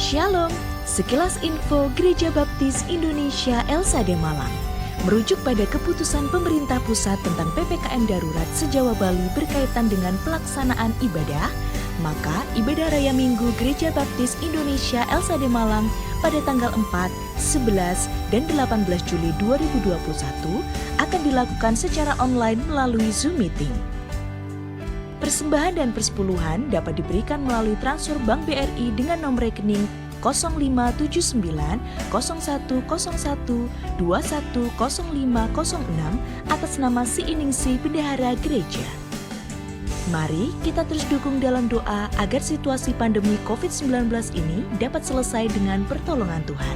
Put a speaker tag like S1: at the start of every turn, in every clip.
S1: Shalom, sekilas info Gereja Baptis Indonesia Elsade Malang. Merujuk pada keputusan pemerintah pusat tentang PPKM darurat se-Jawa Bali berkaitan dengan pelaksanaan ibadah, maka ibadah Raya Minggu Gereja Baptis Indonesia Elsade Malang pada tanggal 4, 11, dan 18 Juli 2021 akan dilakukan secara online melalui Zoom Meeting. Persembahan dan persepuluhan dapat diberikan melalui transfer Bank BRI dengan nomor rekening 0579 0101 210506 atas nama Siiningsih Bendahara Gereja. Mari kita terus dukung dalam doa agar situasi pandemi COVID-19 ini dapat selesai dengan pertolongan Tuhan.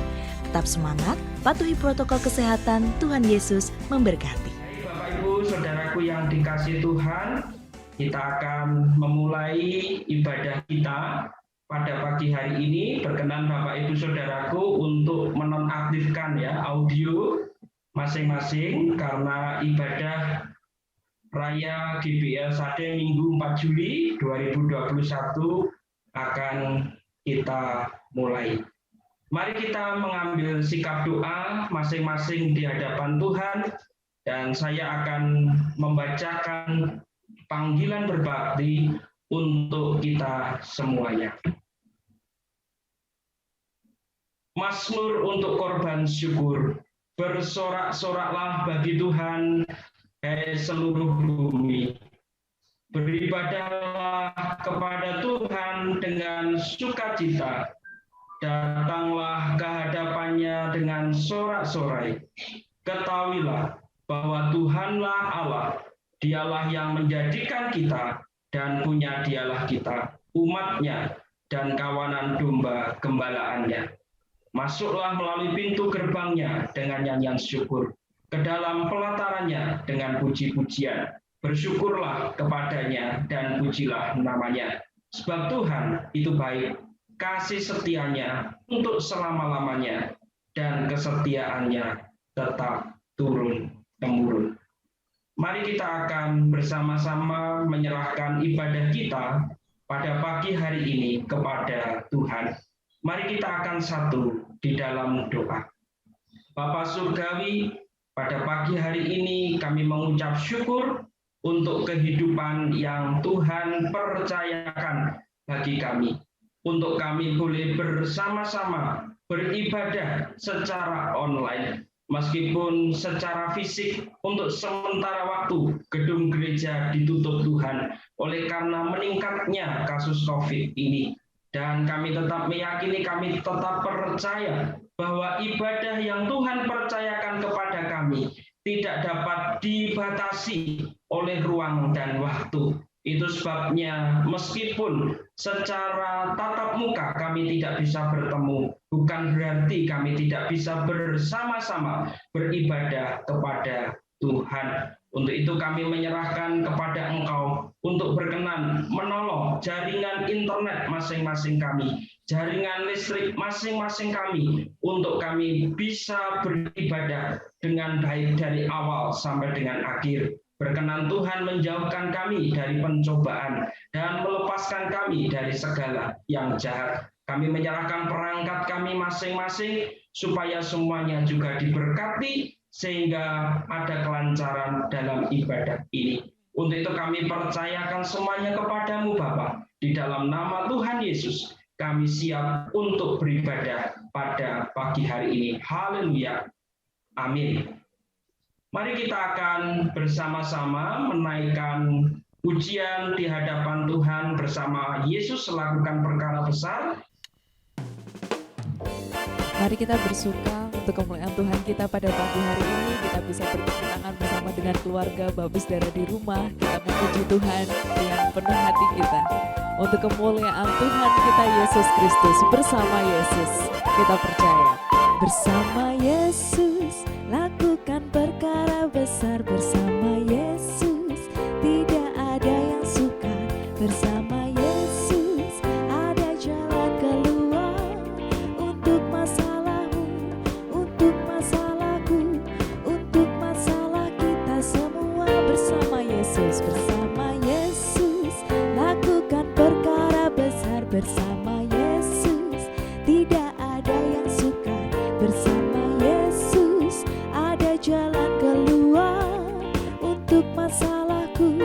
S1: Tetap semangat, patuhi protokol kesehatan, Tuhan Yesus memberkati.
S2: Bapak Ibu, Saudaraku yang dikasihi Tuhan, kita akan memulai ibadah kita pada pagi hari ini. Berkenan Bapak Ibu Saudaraku untuk menonaktifkan audio masing-masing karena ibadah Raya GBI Elsade Minggu 4 Juli 2021 akan kita mulai. Mari kita mengambil sikap doa masing-masing di hadapan Tuhan, dan saya akan membacakan panggilan berbakti untuk kita semuanya. Mazmur untuk korban syukur. Bersorak-soraklah bagi Tuhan, hai seluruh bumi. Beribadahlah kepada Tuhan dengan sukacita. Datanglah ke hadapannya dengan sorak-sorai. Ketahuilah bahwa Tuhanlah Allah. Dialah yang menjadikan kita dan punya dialah kita, umatnya dan kawanan domba gembalaannya. Masuklah melalui pintu gerbangnya dengan nyanyian syukur, ke dalam pelatarannya dengan puji-pujian. Bersyukurlah kepadanya dan pujilah namanya. Sebab Tuhan itu baik, kasih setianya untuk selama-lamanya, dan kesetiaannya tetap turun-temurun. Mari kita akan bersama-sama menyerahkan ibadah kita pada pagi hari ini kepada Tuhan. Mari kita akan satu di dalam doa. Bapa Surgawi, pada pagi hari ini kami mengucap syukur untuk kehidupan yang Tuhan percayakan bagi kami. Untuk kami boleh bersama-sama beribadah secara online. Meskipun secara fisik untuk sementara waktu gedung gereja ditutup Tuhan oleh karena meningkatnya kasus COVID ini. Dan kami tetap meyakini, kami tetap percaya bahwa ibadah yang Tuhan percayakan kepada kami tidak dapat dibatasi oleh ruang dan waktu. Itu sebabnya meskipun secara tatap muka kami tidak bisa bertemu, bukan berarti kami tidak bisa bersama-sama beribadah kepada Tuhan. Untuk itu kami menyerahkan kepada Engkau untuk berkenan menolong jaringan internet masing-masing kami, jaringan listrik masing-masing kami, untuk kami bisa beribadah dengan baik dari awal sampai dengan akhir. Berkenan Tuhan menjauhkan kami dari pencobaan dan melepaskan kami dari segala yang jahat. Kami menyerahkan perangkat kami masing-masing supaya semuanya juga diberkati sehingga ada kelancaran dalam ibadah ini. Untuk itu kami percayakan semuanya kepadamu Bapa. Di dalam nama Tuhan Yesus kami siap untuk beribadah pada pagi hari ini. Haleluya. Amin. Mari kita akan bersama-sama menaikkan pujian di hadapan Tuhan bersama Yesus melakukan perkara besar.
S3: Mari kita bersuka untuk kemuliaan Tuhan kita pada pagi hari ini. Kita bisa berkemenangan bersama dengan keluarga Bapak Saudara di rumah. Kita memuji Tuhan dengan penuh hati kita. Untuk kemuliaan Tuhan kita Yesus Kristus, bersama Yesus kita percaya. Bersama Yesus lakukan perkara besar, bersama Yesus tidak ada yang sukar, bersama Yesus ada jalan keluar untuk masalahmu, untuk masalahku, untuk masalah kita semua. Bersama Yesus lakukan perkara besar, bersama Yesus tidak ada yang sukar. Bersama Yesus ada jalan keluar untuk masalahku,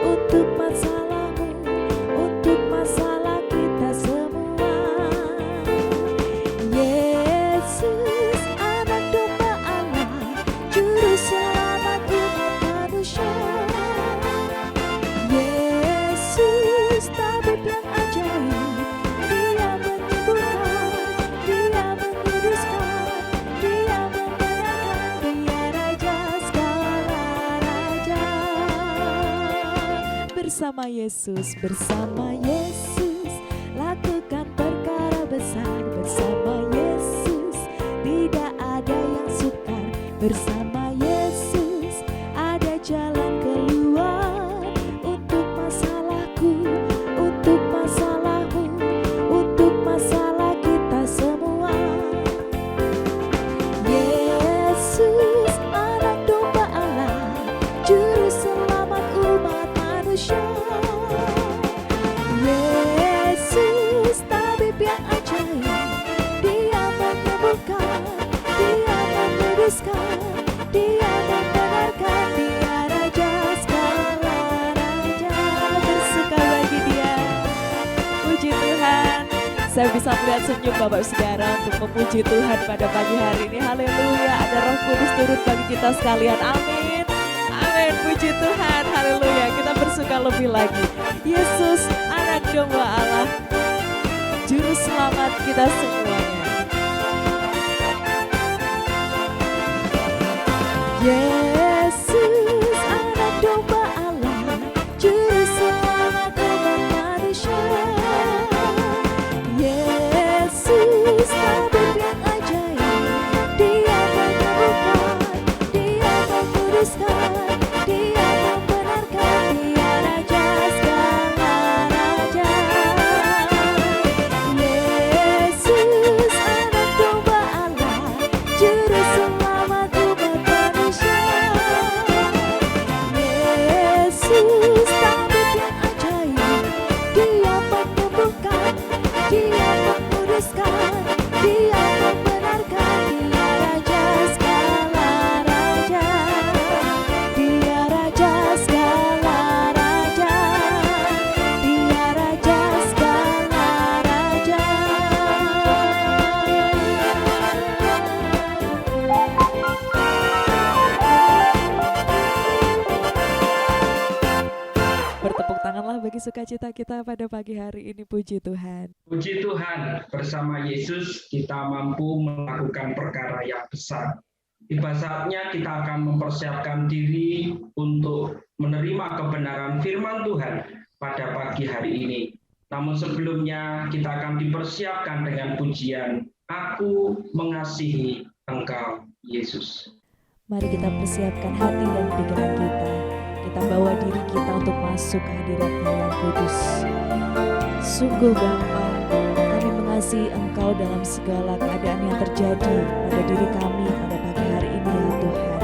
S3: untuk masalahmu, untuk masalah kita semua. Yesus anak domba Allah, juru selamat umat manusia. Yesus tabib yang ajaib, Dia menyembuhkan, Dia menguduskan, Dia membenarkan, Dia Raja segala raja. Bersama Yesus lakukan perkara besar. Bersama Yesus tidak ada yang sukar. Bersama Yesus ada jalan keluar untuk masalahku, untuk masalahmu, untuk masalah kita semua. Yesus anak domba Allah, juru selamat umat manusia. Yesus tabib yang ajaib, Dia menyembuhkan, Dia menguduskan, Dia membenarkan, Dia Raja segala raja. Bersuka bagi Dia. Puji Tuhan, saya bisa melihat senyum Bapak Saudara untuk memuji Tuhan pada pagi hari ini. Haleluya, ada Roh Kudus turut bagi kita sekalian. Amin, amin, puji Tuhan, haleluya. Kita bersuka lebih lagi. Yesus anak domba Allah, juru selamat kita semuanya. Yesus anak domba Allah, juru selamat umat manusia. Yesus tabib yang ajaib, Dia menyembuhkan, Dia menguduskan, Dia membenarkan, Dia Raja segala raja. Yesus anak domba Allah, juru selamat umat manusia. Yesus tabib yang ajaib, Dia menyembuhkan, Dia menguduskan, Dia membenarkan, Dia Raja segala raja. Dia Raja segala raja, Dia Raja segala raja. Bertepuk tanganlah bagi sukacita kita pada pagi hari ini. Puji Tuhan.
S2: Puji Tuhan, bersama Yesus kita mampu melakukan perkara yang besar. Tiba saatnya kita akan mempersiapkan diri untuk menerima kebenaran firman Tuhan pada pagi hari ini. Namun sebelumnya kita akan dipersiapkan dengan pujian, Aku mengasihi Engkau, Yesus.
S3: Mari kita persiapkan hati dan pikiran kita. Kita bawa diri kita untuk masuk ke hadirat-Nya yang kudus. Sungguh Bapa, kami mengasihi Engkau dalam segala keadaan yang terjadi pada diri kami pada pagi hari ini ya Tuhan.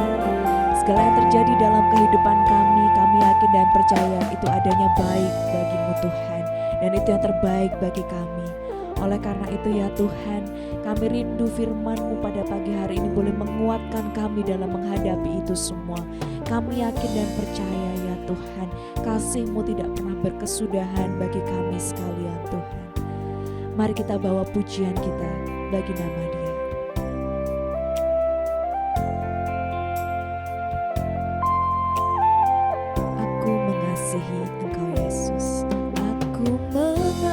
S3: Segala yang terjadi dalam kehidupan kami yakin dan percaya itu adanya baik bagi-Mu Tuhan. Dan itu yang terbaik bagi kami. Oleh karena itu ya Tuhan, kami rindu firman-Mu pada pagi hari ini boleh menguatkan kami dalam menghadapi itu semua. Kami yakin dan percaya ya Tuhan, kasih-Mu tidak pernah berkesudahan bagi kami sekalian Tuhan. Mari kita bawa pujian kita bagi nama Dia. Aku mengasihi Engkau Yesus. Aku mengasihi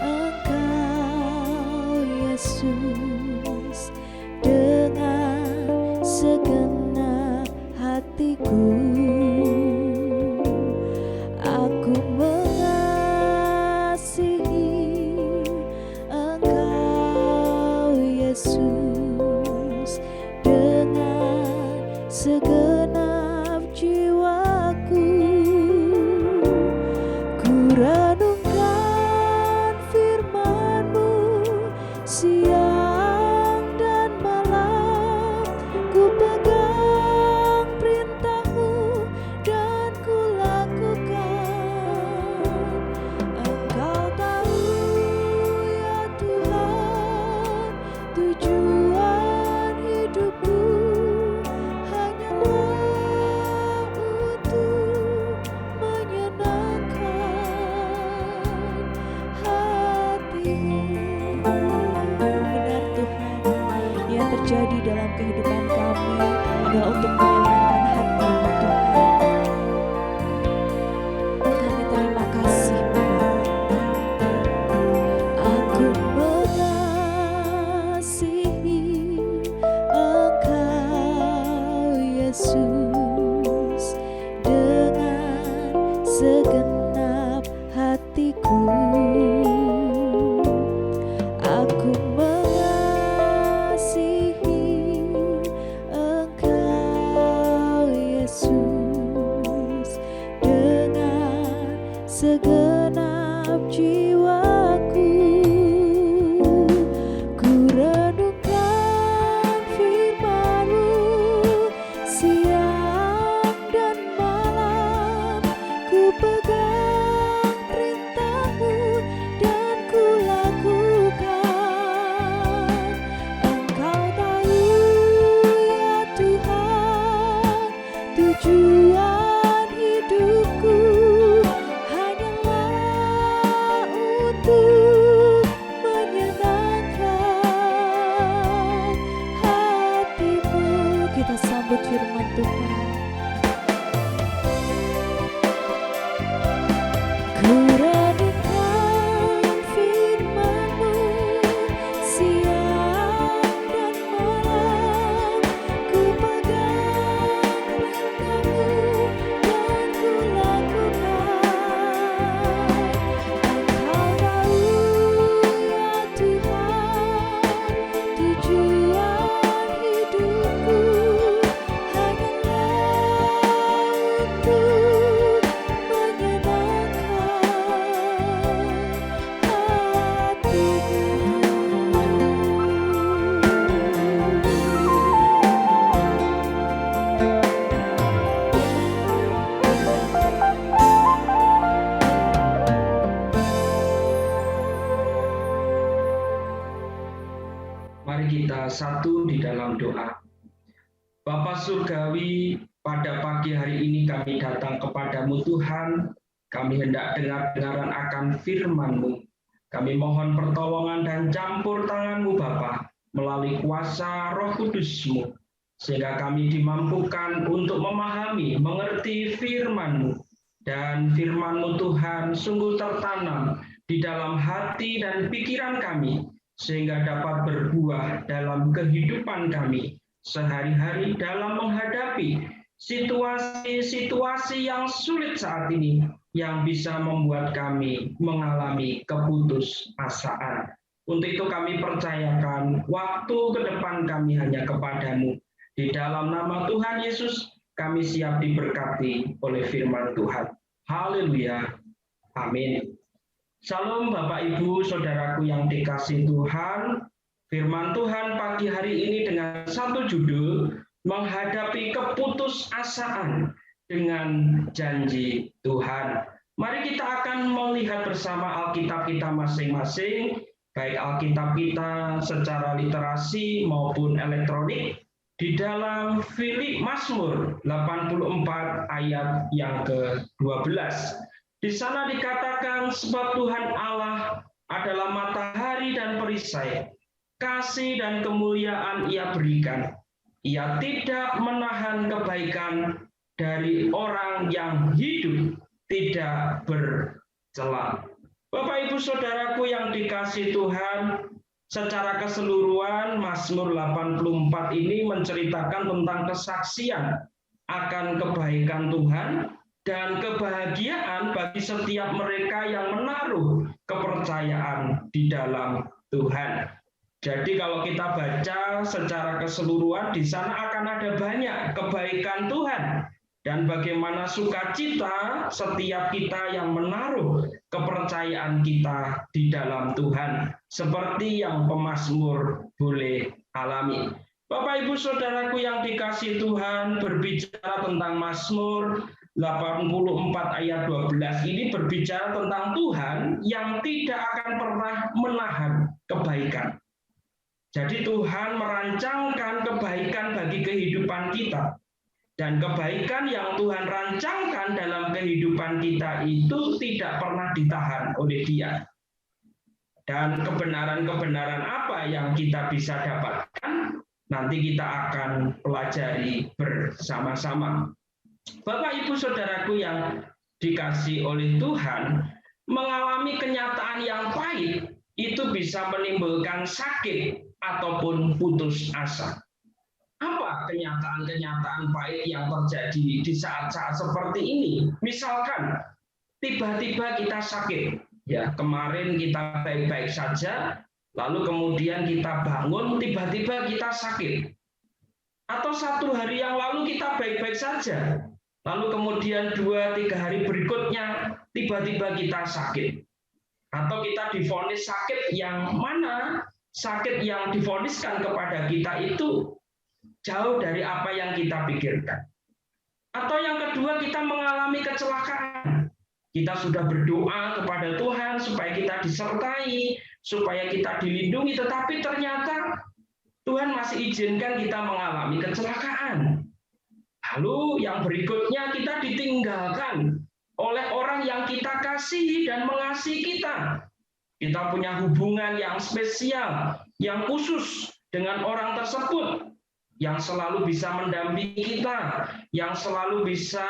S3: Engkau Yesus dengan segenap hatiku. Aku mengasihi Engkau Yesus dengan segenap jiwaku. Ku renungkan firman-Mu siang dalam kehidupan kami adalah untuk menyenangkan hati-Mu Tuhan. Kami terima kasih Bapa. Aku mengasihi Engkau Yesus dengan segenap hatiku. Aku mengasihi Engkau Yesus dengan segenap jiwaku. Ku renungkan firman-Mu siang dan malam, ku pegang perintah-Mu dan ku lakukan. Engkau tahu ya Tuhan, tujuan hidupku hanyalah untuk menyenangkan hati-Mu. Kita sambut firman Tuhan. Ku renungkan firman-Mu siang dan malam, ku pegang perintah-Mu dan ku lakukan. Engkau tahu ya Tuhan, tujuan hidupku hanyalah untuk menyenangkan
S2: Mari kita satu di dalam doa. Bapa Surgawi, pada pagi hari ini kami datang kepadamu Tuhan. Kami hendak dengar-dengaran akan firman-Mu. Kami mohon pertolongan dan campur tangan-Mu Bapa melalui kuasa Roh Kudus-Mu, sehingga kami dimampukan untuk memahami, mengerti firman-Mu. Dan firman-Mu Tuhan sungguh tertanam di dalam hati dan pikiran kami, sehingga dapat berbuah dalam kehidupan kami sehari-hari dalam menghadapi situasi-situasi yang sulit saat ini, yang bisa membuat kami mengalami keputusasaan. Untuk itu kami percayakan waktu ke depan kami hanya kepadamu. Di dalam nama Tuhan Yesus kami siap diberkati oleh firman Tuhan. Haleluya. Amin. Salam Bapak Ibu Saudaraku yang dikasihi Tuhan. Firman Tuhan pagi hari ini dengan satu judul, menghadapi keputusasaan dengan janji Tuhan. Mari kita akan melihat bersama Alkitab kita masing-masing, baik Alkitab kita secara literasi maupun elektronik, di dalam Mazmur 84 ayat yang ke-12. Di sana dikatakan, sebab Tuhan Allah adalah matahari dan perisai, kasih dan kemuliaan Ia berikan. Ia tidak menahan kebaikan dari orang yang hidup tidak bercela. Bapak Ibu Saudaraku yang dikasihi Tuhan, secara keseluruhan Mazmur 84 ini menceritakan tentang kesaksian akan kebaikan Tuhan dan kebahagiaan bagi setiap mereka yang menaruh kepercayaan di dalam Tuhan. Jadi kalau kita baca secara keseluruhan, di sana akan ada banyak kebaikan Tuhan dan bagaimana sukacita setiap kita yang menaruh kepercayaan kita di dalam Tuhan, seperti yang pemazmur boleh alami. Bapak Ibu Saudaraku yang dikasihi Tuhan, berbicara tentang Mazmur 84 ayat 12 ini berbicara tentang Tuhan yang tidak akan pernah menahan kebaikan. Jadi Tuhan merancangkan kebaikan bagi kehidupan kita. Dan kebaikan yang Tuhan rancangkan dalam kehidupan kita itu tidak pernah ditahan oleh Dia. Dan kebenaran-kebenaran apa yang kita bisa dapatkan? nanti kita akan pelajari bersama-sama. Bapak Ibu Saudaraku yang dikasihi oleh Tuhan, mengalami kenyataan yang pahit itu bisa menimbulkan sakit ataupun putus asa. Apa kenyataan-kenyataan pahit yang terjadi di saat-saat seperti ini? Misalkan tiba-tiba kita sakit, ya kemarin kita baik-baik saja, lalu kemudian kita bangun tiba-tiba kita sakit. Atau 1 hari yang lalu kita baik-baik saja, lalu kemudian 2-3 hari berikutnya tiba-tiba kita sakit. Atau kita divonis sakit yang mana sakit yang divoniskan kepada kita itu jauh dari apa yang kita pikirkan. Atau yang kedua, kita mengalami kecelakaan. Kita sudah berdoa kepada Tuhan supaya kita disertai, supaya kita dilindungi, tetapi ternyata Tuhan masih izinkan kita mengalami kecelakaan. Lalu yang berikutnya, kita ditinggalkan oleh orang yang kita kasihi dan mengasihi kita. Kita punya hubungan yang spesial, yang khusus dengan orang tersebut, yang selalu bisa mendampingi kita, yang selalu bisa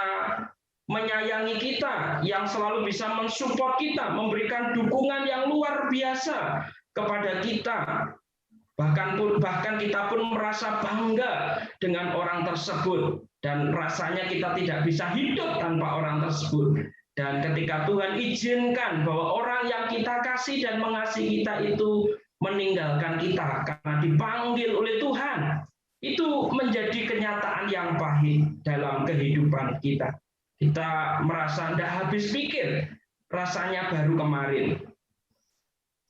S2: menyayangi kita, yang selalu bisa mensupport kita, memberikan dukungan yang luar biasa kepada kita. Bahkan kita pun merasa bangga dengan orang tersebut, dan rasanya kita tidak bisa hidup tanpa orang tersebut. Dan ketika Tuhan izinkan bahwa orang yang kita kasih dan mengasihi kita itu meninggalkan kita karena dipanggil oleh Tuhan, itu menjadi kenyataan yang pahit dalam kehidupan kita. Kita merasa tidak habis pikir, rasanya baru kemarin.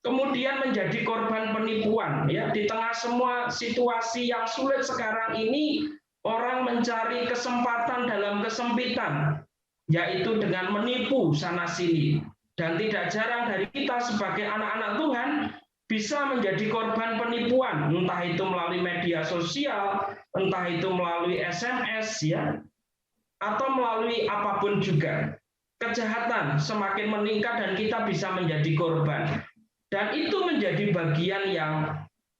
S2: Kemudian menjadi korban penipuan, ya, di tengah semua situasi yang sulit sekarang ini, orang mencari kesempatan dalam kesempitan, yaitu dengan menipu sana sini. Dan tidak jarang dari kita sebagai anak-anak Tuhan bisa menjadi korban penipuan, entah itu melalui media sosial, entah itu melalui SMS, ya, atau melalui apapun juga. Kejahatan semakin meningkat dan kita bisa menjadi korban. Dan itu menjadi bagian yang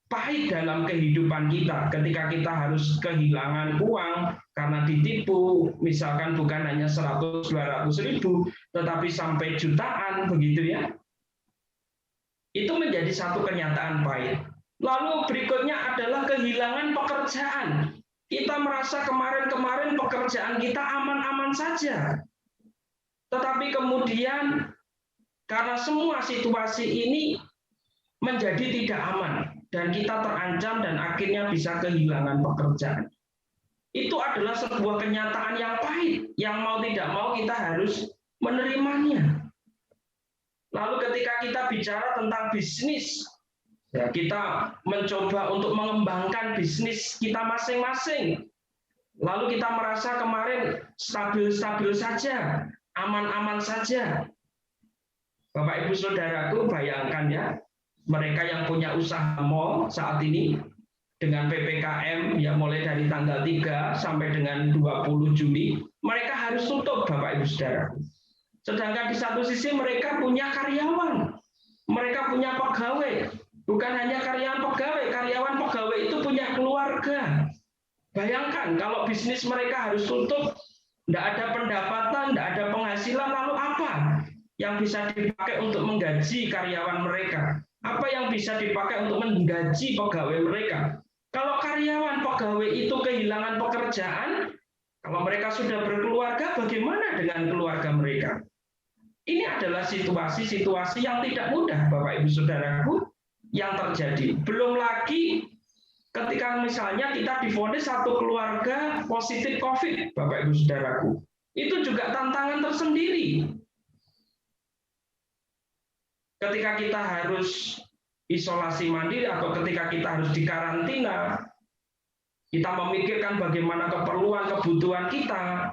S2: pahit dalam kehidupan kita ketika kita harus kehilangan uang karena ditipu, misalkan bukan hanya 100-200 ribu, tetapi sampai jutaan, begitu ya. Itu menjadi satu kenyataan pahit. Lalu berikutnya adalah kehilangan pekerjaan. Kita merasa kemarin-kemarin pekerjaan kita aman-aman saja. Tetapi kemudian karena semua situasi ini menjadi tidak aman dan kita terancam dan akhirnya bisa kehilangan pekerjaan. Itu adalah sebuah kenyataan yang pahit, yang mau tidak mau kita harus menerimanya. Lalu ketika kita bicara tentang bisnis, ya, kita mencoba untuk mengembangkan bisnis kita masing-masing. Lalu kita merasa kemarin stabil-stabil saja, aman-aman saja. Bapak Ibu Saudaraku, bayangkan ya, mereka yang punya usaha mal saat ini dengan PPKM ya mulai dari tanggal 3 sampai dengan 20 Juli, mereka harus tutup, Bapak Ibu Saudara. Sedangkan di satu sisi mereka punya karyawan, mereka punya pegawai. Bukan hanya karyawan pegawai itu punya keluarga. Bayangkan kalau bisnis mereka harus tutup, tidak ada pendapatan, tidak ada penghasilan, lalu apa yang bisa dipakai untuk menggaji karyawan mereka? Apa yang bisa dipakai untuk menggaji pegawai mereka? Kalau karyawan pegawai itu kehilangan pekerjaan, kalau mereka sudah berkeluarga, bagaimana dengan keluarga mereka? Ini adalah situasi-situasi yang tidak mudah, Bapak Ibu Saudaraku, yang terjadi. Belum lagi ketika misalnya kita divonis satu keluarga positif COVID, Bapak Ibu Saudaraku. Itu juga tantangan tersendiri. Ketika kita harus isolasi mandiri atau ketika kita harus dikarantina, kita memikirkan bagaimana keperluan, kebutuhan kita.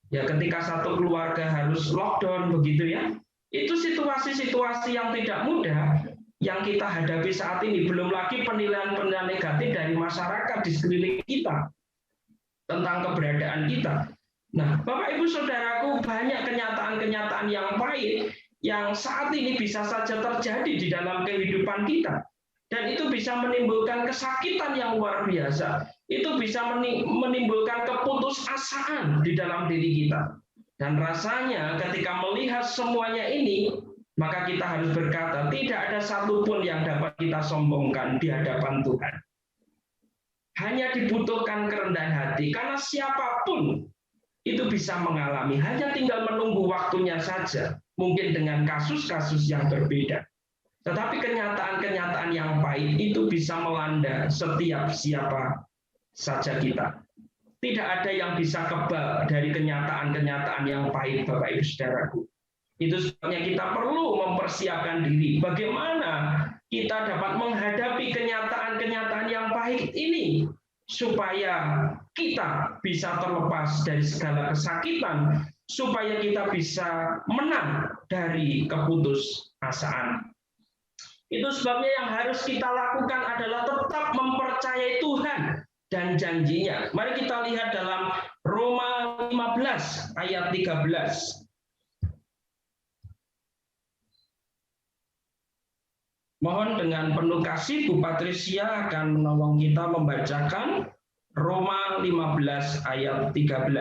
S2: Ya, ketika satu keluarga harus lockdown, begitu ya. Itu situasi-situasi yang tidak mudah yang kita hadapi saat ini. Belum lagi penilaian-penilaian negatif dari masyarakat di sekeliling kita tentang keberadaan kita. Nah, Bapak Ibu Saudaraku, banyak kenyataan-kenyataan yang pahit yang saat ini bisa saja terjadi di dalam kehidupan kita. Dan itu bisa menimbulkan kesakitan yang luar biasa. Itu bisa menimbulkan keputusasaan di dalam diri kita. Dan rasanya ketika melihat semuanya ini, maka kita harus berkata, tidak ada satupun yang dapat kita sombongkan di hadapan Tuhan. Hanya dibutuhkan kerendahan hati, karena siapapun itu bisa mengalami, hanya tinggal menunggu waktunya saja, mungkin dengan kasus-kasus yang berbeda. Tetapi kenyataan-kenyataan yang pahit itu bisa melanda setiap siapa saja kita. Tidak ada yang bisa kebal dari kenyataan-kenyataan yang pahit, Bapak Ibu Saudaraku. Itu sebabnya kita perlu mempersiapkan diri. Bagaimana kita dapat menghadapi kenyataan-kenyataan yang pahit ini, supaya kita bisa terlepas dari segala kesakitan, supaya kita bisa menang dari keputusasaan. Itu sebabnya yang harus kita lakukan adalah tetap mempercayai Tuhan dan janjinya. Mari kita lihat dalam Roma 15 ayat 13. Mohon dengan penuh kasih Bu Patricia akan menolong kita membacakan Roma 15 ayat 13.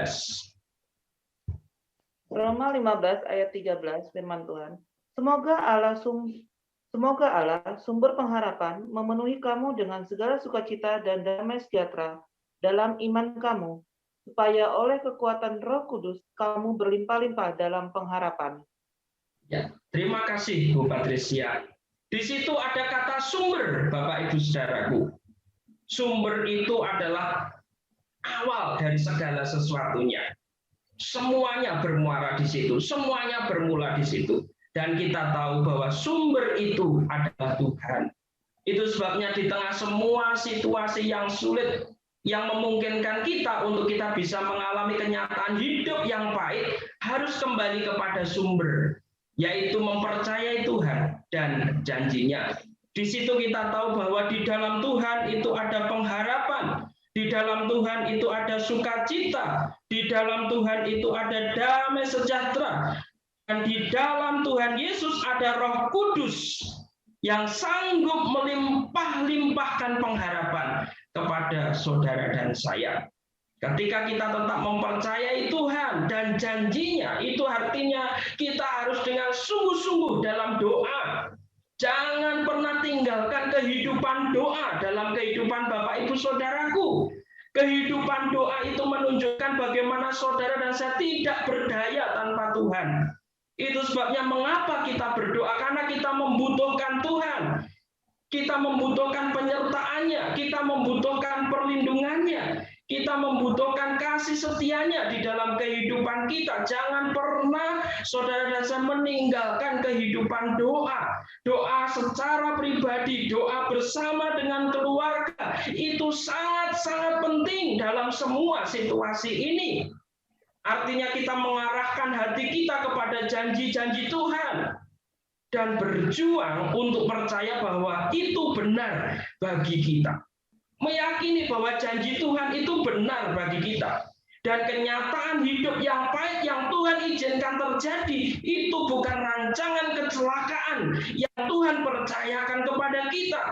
S4: Roma 15 ayat 13 firman Tuhan. Semoga Allah sumber pengharapan memenuhi kamu dengan segala sukacita dan damai sejahtera dalam iman kamu, supaya oleh kekuatan Roh Kudus kamu berlimpah-limpah dalam pengharapan.
S2: Ya, terima kasih Bu Patricia. Di situ ada kata sumber, Bapak Ibu Saudaraku. Sumber itu adalah awal dari segala sesuatunya. Semuanya bermuara di situ, semuanya bermula di situ. Dan kita tahu bahwa sumber itu adalah Tuhan. Itu sebabnya di tengah semua situasi yang sulit, yang memungkinkan kita untuk kita bisa mengalami kenyataan hidup yang pahit, harus kembali kepada sumber, yaitu mempercayai Tuhan dan janjinya. Di situ kita tahu bahwa di dalam Tuhan itu ada pengharapan, di dalam Tuhan itu ada sukacita, di dalam Tuhan itu ada damai sejahtera, dan di dalam Tuhan Yesus ada Roh Kudus yang sanggup melimpah-limpahkan pengharapan kepada saudara dan saya. Ketika kita tetap mempercayai Tuhan dan janjinya, itu artinya kita harus dengan sungguh-sungguh dalam doa. Jangan pernah tinggalkan kehidupan doa dalam kehidupan Bapak Ibu Saudaraku. Kehidupan doa itu menunjukkan bagaimana saudara dan saya tidak berdaya tanpa Tuhan. Itu sebabnya mengapa kita berdoa, karena kita membutuhkan Tuhan. Kita membutuhkan penyertaannya, kita membutuhkan perlindungannya, kita membutuhkan kasih setianya di dalam kehidupan kita. Jangan pernah saudara dan saya meninggalkan kehidupan doa. Doa secara pribadi, doa bersama dengan keluarga, itu sangat-sangat penting dalam semua situasi ini. Artinya kita mengarahkan hati kita kepada janji-janji Tuhan dan berjuang untuk percaya bahwa itu benar bagi kita. Meyakini bahwa janji Tuhan itu benar bagi kita. Dan kenyataan hidup yang pahit yang Tuhan izinkan terjadi, itu bukan rancangan kecelakaan yang Tuhan percayakan kepada kita.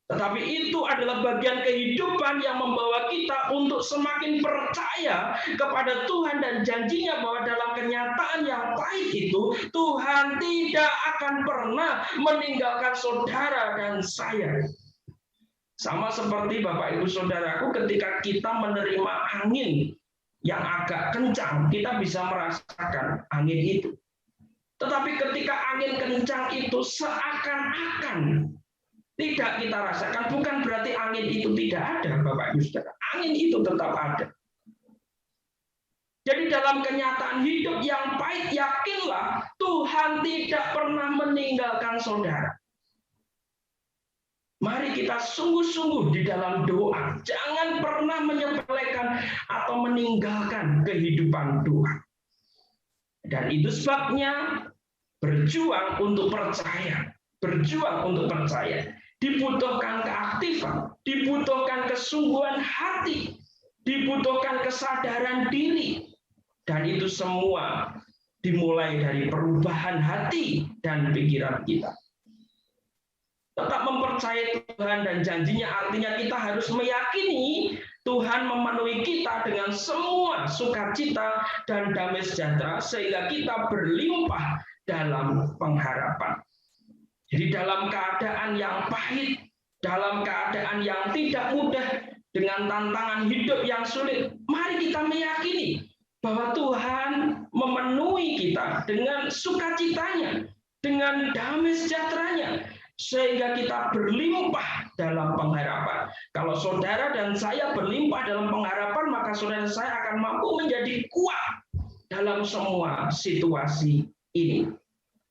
S2: Tetapi itu adalah bagian kehidupan yang membawa kita untuk semakin percaya kepada Tuhan dan janjinya bahwa dalam kenyataan yang pahit itu, Tuhan tidak akan pernah meninggalkan saudara dan saya. Sama seperti Bapak Ibu Saudaraku, ketika kita menerima angin yang agak kencang, kita bisa merasakan angin itu. Tetapi ketika angin kencang itu seakan-akan tidak kita rasakan, bukan berarti angin itu tidak ada, Bapak Ibu Saudara. Angin itu tetap ada. Jadi dalam kenyataan hidup yang pahit, yakinlah Tuhan tidak pernah meninggalkan saudara. Mari kita sungguh-sungguh di dalam doa. Jangan pernah menyepelekan atau meninggalkan kehidupan doa. Dan itu sebabnya berjuang untuk percaya. Berjuang untuk percaya. Dibutuhkan keaktifan, dibutuhkan kesungguhan hati, dibutuhkan kesadaran diri. Dan itu semua dimulai dari perubahan hati dan pikiran kita. Tetap mempercayai Tuhan dan janjinya artinya kita harus meyakini Tuhan memenuhi kita dengan semua sukacita dan damai sejahtera sehingga kita berlimpah dalam pengharapan. Jadi dalam keadaan yang pahit, dalam keadaan yang tidak mudah, dengan tantangan hidup yang sulit, mari kita meyakini bahwa Tuhan memenuhi kita dengan sukacitanya, dengan damai sejahteranya, sehingga kita berlimpah dalam pengharapan. Kalau saudara dan saya berlimpah dalam pengharapan, maka saudara saya akan mampu menjadi kuat dalam semua situasi ini.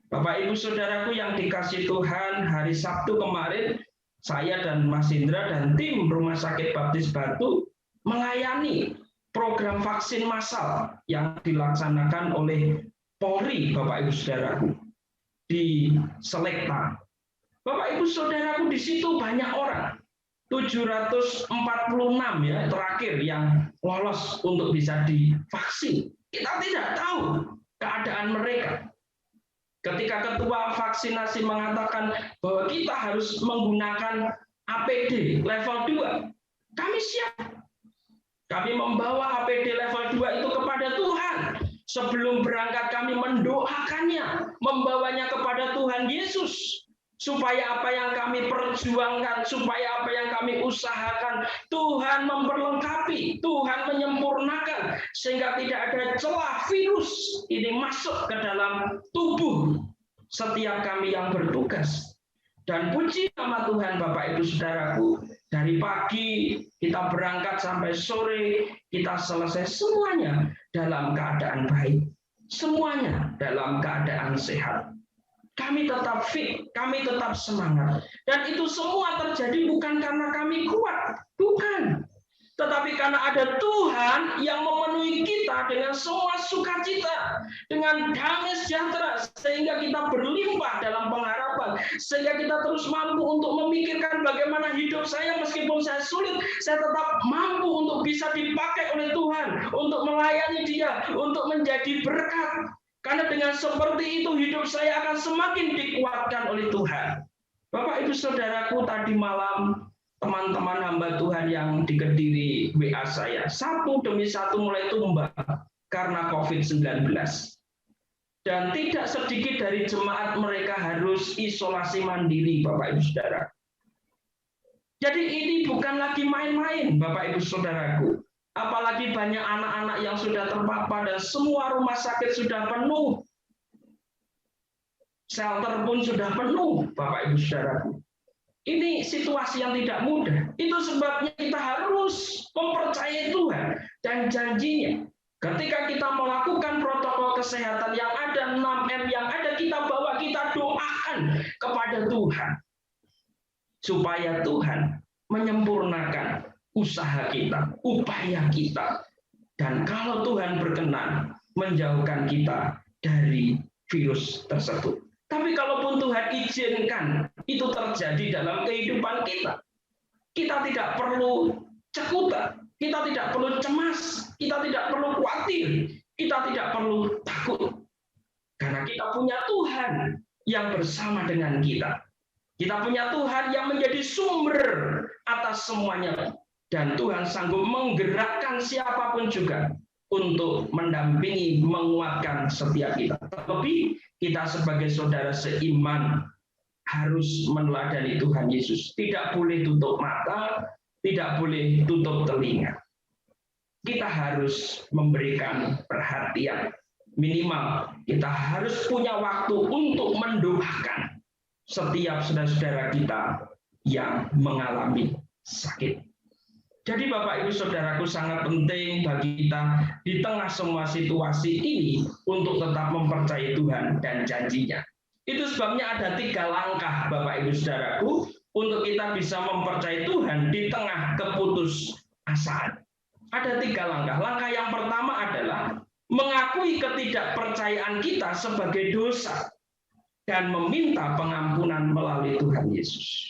S2: Bapak Ibu Saudaraku yang dikasihi Tuhan, hari Sabtu kemarin saya dan Mas Indra dan tim Rumah Sakit Baptis Batu melayani program vaksin massal yang dilaksanakan oleh Polri, Bapak Ibu Saudaraku, di Selekta. Bapak Ibu Saudaraku, di situ banyak orang, 746 ya terakhir yang lolos untuk bisa divaksin. Kita tidak tahu keadaan mereka. Ketika ketua vaksinasi mengatakan bahwa kita harus menggunakan APD level 2, kami siap. Kami membawa APD level 2 itu kepada Tuhan. Sebelum berangkat kami mendoakannya, membawanya kepada Tuhan Yesus. Supaya apa yang kami perjuangkan, supaya apa yang kami usahakan, Tuhan memperlengkapi, Tuhan menyempurnakan, sehingga tidak ada celah virus ini masuk ke dalam tubuh setiap kami yang bertugas. Dan puji nama Tuhan Bapak Ibu Saudaraku, dari pagi kita berangkat sampai sore, kita selesai semuanya dalam keadaan baik. Semuanya dalam keadaan sehat. Kami tetap fit, kami tetap semangat. Dan itu semua terjadi bukan karena kami kuat, bukan. Tetapi karena ada Tuhan yang memenuhi kita dengan semua sukacita, dengan damai sejahtera, sehingga kita berlimpah dalam pengharapan, sehingga kita terus mampu untuk memikirkan bagaimana hidup saya meskipun saya sulit, saya tetap mampu untuk bisa dipakai oleh Tuhan, untuk melayani Dia, untuk menjadi berkat. Karena dengan seperti itu hidup saya akan semakin dikuatkan oleh Tuhan. Bapak Ibu Saudaraku, tadi malam teman-teman hamba Tuhan yang di Kediri WA saya, satu demi satu mulai tumbang karena COVID-19. Dan tidak sedikit dari jemaat mereka harus isolasi mandiri, Bapak Ibu Saudara. Jadi ini bukan lagi main-main, Bapak Ibu Saudaraku. Apalagi banyak anak-anak yang sudah terpapar dan semua rumah sakit sudah penuh. Shelter pun sudah penuh, Bapak Ibu Saudaraku. Ini situasi yang tidak mudah. Itu sebabnya kita harus mempercayai Tuhan dan janjinya. Ketika kita melakukan protokol kesehatan yang ada, 6M yang ada, kita bawa, kita doakan kepada Tuhan. Supaya Tuhan menyempurnakan usaha kita, upaya kita. Dan kalau Tuhan berkenan, menjauhkan kita dari virus tersebut. Tapi kalaupun Tuhan izinkan itu terjadi dalam kehidupan kita, kita tidak perlu cekuta, kita tidak perlu cemas, kita tidak perlu khawatir, kita tidak perlu takut. Karena kita punya Tuhan yang bersama dengan kita. Kita punya Tuhan yang menjadi sumber atas semuanya. Dan Tuhan sanggup menggerakkan siapapun juga untuk mendampingi, menguatkan setiap kita. Terlebih kita sebagai saudara seiman harus meneladani Tuhan Yesus. Tidak boleh tutup mata, tidak boleh tutup telinga. Kita harus memberikan perhatian. Minimal kita harus punya waktu untuk mendoakan setiap saudara-saudara kita yang mengalami sakit. Jadi Bapak Ibu Saudaraku, sangat penting bagi kita di tengah semua situasi ini untuk tetap mempercayai Tuhan dan janjinya. Itu sebabnya ada 3 langkah Bapak Ibu Saudaraku untuk kita bisa mempercayai Tuhan di tengah keputusasaan. Ada 3 langkah. Langkah yang pertama adalah mengakui ketidakpercayaan kita sebagai dosa dan meminta pengampunan melalui Tuhan Yesus.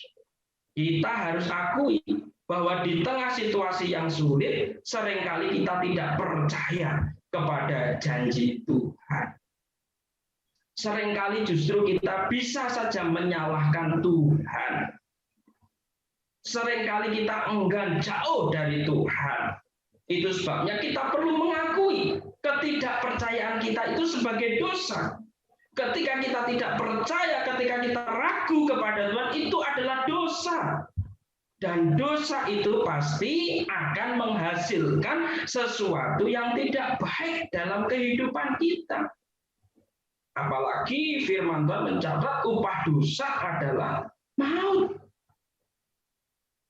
S2: Kita harus akui bahwa di tengah situasi yang sulit, seringkali kita tidak percaya kepada janji Tuhan. seringkali justru kita bisa saja menyalahkan Tuhan. Seringkali kita enggan jauh dari Tuhan. Itu sebabnya kita perlu mengakui ketidakpercayaan kita itu sebagai dosa. Ketika kita tidak percaya, ketika kita ragu kepada Tuhan, itu adalah dosa. Dan dosa itu pasti akan menghasilkan sesuatu yang tidak baik dalam kehidupan kita. Apalagi firman Tuhan mencatat upah dosa adalah maut.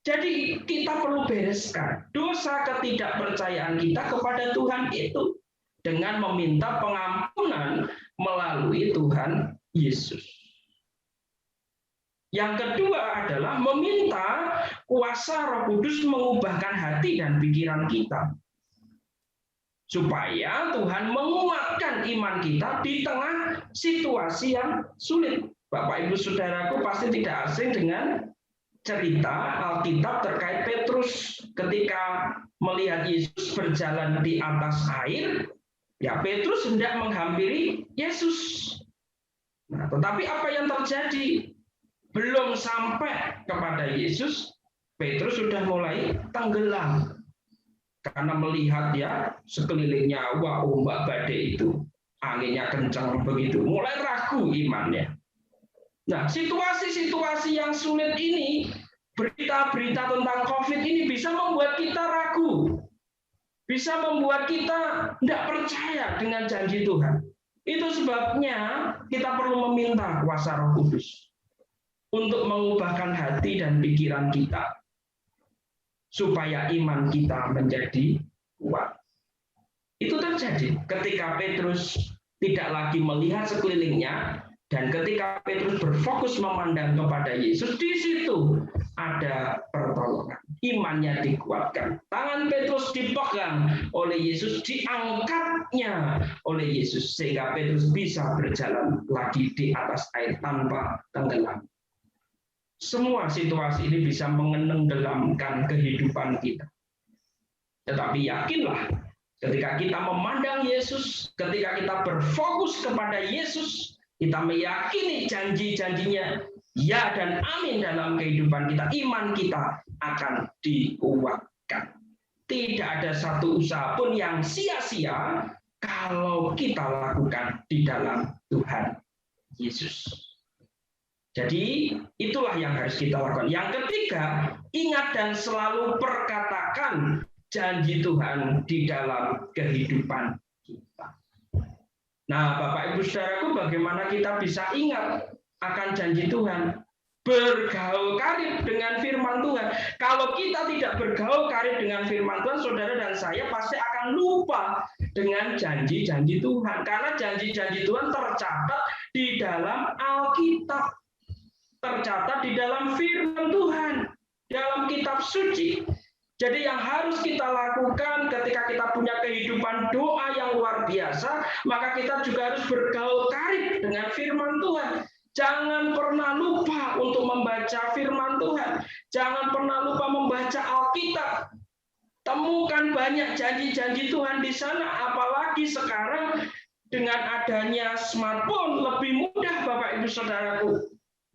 S2: Jadi kita perlu bereskan dosa ketidakpercayaan kita kepada Tuhan itu dengan meminta pengampunan melalui Tuhan Yesus. Yang kedua adalah meminta kuasa Roh Kudus mengubahkan hati dan pikiran kita. Supaya Tuhan menguatkan iman kita di tengah situasi yang sulit. Bapak Ibu Saudaraku pasti tidak asing dengan cerita Alkitab terkait Petrus ketika melihat Yesus berjalan di atas air, ya Petrus hendak menghampiri Yesus. Nah, tetapi apa yang terjadi? Belum sampai kepada Yesus, Petrus sudah mulai tenggelam. Karena melihat ya sekelilingnya wah ombak badai itu, anginnya kencang begitu, mulai ragu imannya. Nah, situasi-situasi yang sulit ini, berita-berita tentang COVID ini bisa membuat kita ragu. Bisa membuat kita tidak percaya dengan janji Tuhan. Itu sebabnya kita perlu meminta kuasa Roh Kudus untuk mengubahkan hati dan pikiran kita. Supaya iman kita menjadi kuat. Itu terjadi ketika Petrus tidak lagi melihat sekelilingnya, dan ketika Petrus berfokus memandang kepada Yesus, di situ ada pertolongan. Imannya dikuatkan. Tangan Petrus dipegang oleh Yesus, diangkatnya oleh Yesus, sehingga Petrus bisa berjalan lagi di atas air tanpa tenggelam. Semua situasi ini bisa mengenenggelamkan kehidupan kita. Tetapi yakinlah, ketika kita memandang Yesus, ketika kita berfokus kepada Yesus, kita meyakini janji-janjinya, ya dan amin dalam kehidupan kita, iman kita akan dikuatkan. Tidak ada satu usaha pun yang sia-sia kalau kita lakukan di dalam Tuhan Yesus. Jadi itulah yang harus kita lakukan. Yang ketiga, ingat dan selalu perkatakan janji Tuhan di dalam kehidupan kita. Nah, Bapak Ibu Saudaraku, bagaimana kita bisa ingat akan janji Tuhan? Bergaul karib dengan firman Tuhan. Kalau kita tidak bergaul karib dengan firman Tuhan, saudara dan saya pasti akan lupa dengan janji-janji Tuhan. Karena janji-janji Tuhan tercatat di dalam Alkitab. Tercatat di dalam firman Tuhan, dalam kitab suci. Jadi yang harus kita lakukan ketika kita punya kehidupan doa yang luar biasa, maka kita juga harus bergaul karib dengan firman Tuhan. Jangan pernah lupa untuk membaca firman Tuhan. Jangan pernah lupa membaca Alkitab. Temukan banyak janji-janji Tuhan di sana, apalagi sekarang dengan adanya smartphone lebih mudah Bapak Ibu Saudaraku.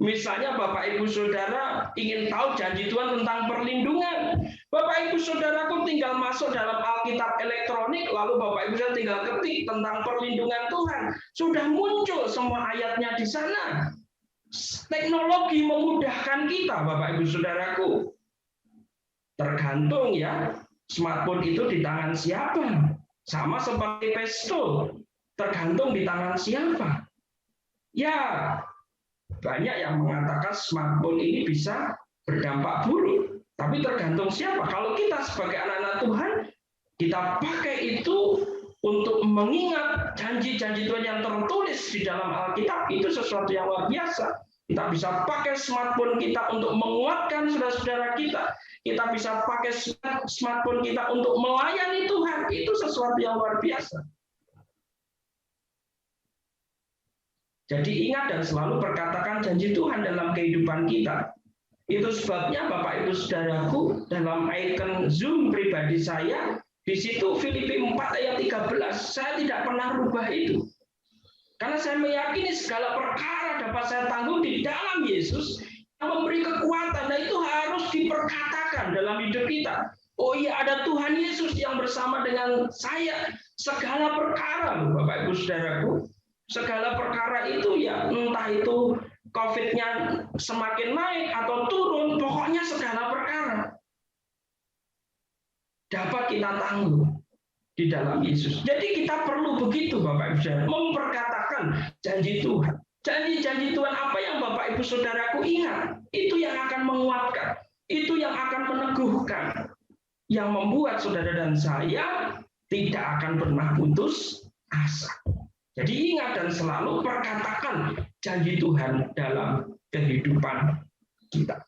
S2: Misalnya Bapak Ibu Saudara ingin tahu janji Tuhan tentang perlindungan. Bapak Ibu Saudaraku tinggal masuk dalam Alkitab elektronik, lalu Bapak Ibu Saudara tinggal ketik tentang perlindungan Tuhan. Sudah muncul semua ayatnya di sana. Teknologi memudahkan kita Bapak Ibu Saudaraku. Tergantung ya, smartphone itu di tangan siapa. Sama seperti pistol, tergantung di tangan siapa. Ya, banyak yang mengatakan smartphone ini bisa berdampak buruk, tapi tergantung siapa. Kalau kita sebagai anak-anak Tuhan, kita pakai itu untuk mengingat janji-janji Tuhan yang tertulis di dalam Alkitab, itu sesuatu yang luar biasa. Kita bisa pakai smartphone kita untuk menguatkan saudara-saudara kita. Kita bisa pakai smartphone kita untuk melayani Tuhan. Itu sesuatu yang luar biasa. Jadi ingat dan selalu perkatakan janji Tuhan dalam kehidupan kita. Itu sebabnya Bapak Ibu Saudaraku, dalam icon Zoom pribadi saya, di situ Filipi 4 ayat 13, saya tidak pernah rubah itu. Karena saya meyakini segala perkara dapat saya tanggung di dalam Yesus yang memberi kekuatan. Nah, itu harus diperkatakan dalam hidup kita. Oh iya, ada Tuhan Yesus yang bersama dengan saya. Segala perkara, Bapak Ibu Saudaraku, segala perkara itu ya, entah itu COVID-nya semakin naik atau turun, pokoknya segala perkara dapat kita tanggung di dalam Yesus. Jadi kita perlu begitu, Bapak Ibu Saudara, memperkatakan janji Tuhan. Janji-janji Tuhan apa yang Bapak Ibu Saudaraku ingat, itu yang akan menguatkan, itu yang akan meneguhkan, yang membuat saudara dan saya tidak akan pernah putus asa. Jadi ingat dan selalu perkatakan janji Tuhan dalam kehidupan kita.